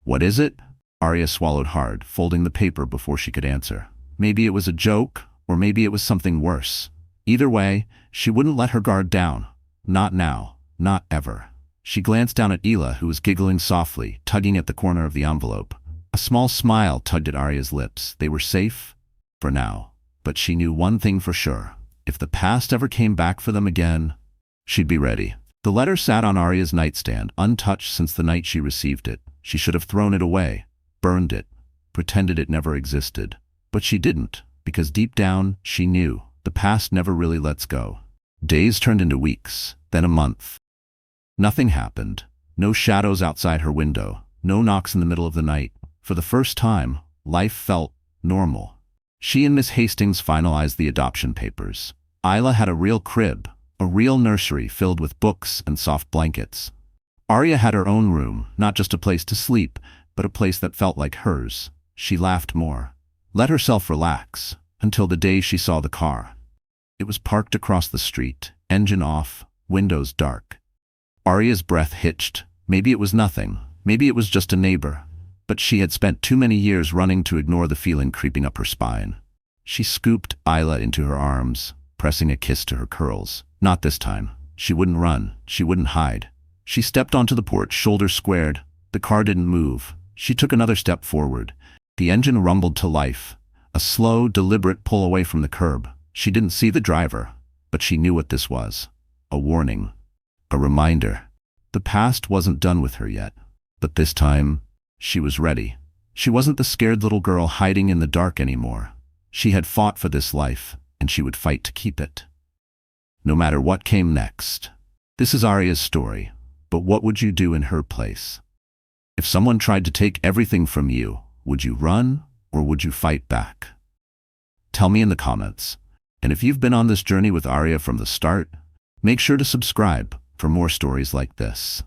[SPEAKER 1] What is it? Aria swallowed hard, folding the paper before she could answer. Maybe it was a joke, or maybe it was something worse. Either way, she wouldn't let her guard down. Not now, not ever. She glanced down at Isla, who was giggling softly, tugging at the corner of the envelope. A small smile tugged at Aria's lips. They were safe, for now. But she knew one thing for sure. If the past ever came back for them again, she'd be ready. The letter sat on Aria's nightstand, untouched since the night she received it. She should have thrown it away, burned it, pretended it never existed. But she didn't, because deep down, she knew. The past never really lets go. Days turned into weeks, then a month. Nothing happened. No shadows outside her window, no knocks in the middle of the night. For the first time, life felt normal. She and Miss Hastings finalized the adoption papers. Isla had a real crib, a real nursery filled with books and soft blankets. Aria had her own room, not just a place to sleep, but a place that felt like hers. She laughed more, let herself relax, until the day she saw the car. It was parked across the street, engine off, windows dark. Aria's breath hitched. Maybe it was nothing. Maybe it was just a neighbor. But she had spent too many years running to ignore the feeling creeping up her spine. She scooped Isla into her arms, pressing a kiss to her curls. Not this time. She wouldn't run. She wouldn't hide. She stepped onto the porch, shoulders squared. The car didn't move. She took another step forward. The engine rumbled to life. A slow, deliberate pull away from the curb. She didn't see the driver, but she knew what this was. A warning. A reminder. The past wasn't done with her yet. But this time, she was ready. She wasn't the scared little girl hiding in the dark anymore. She had fought for this life, and she would fight to keep it. No matter what came next. This is Aria's story, but what would you do in her place? If someone tried to take everything from you, would you run, or would you fight back? Tell me in the comments. And if you've been on this journey with Aria from the start, make sure to subscribe for more stories like this.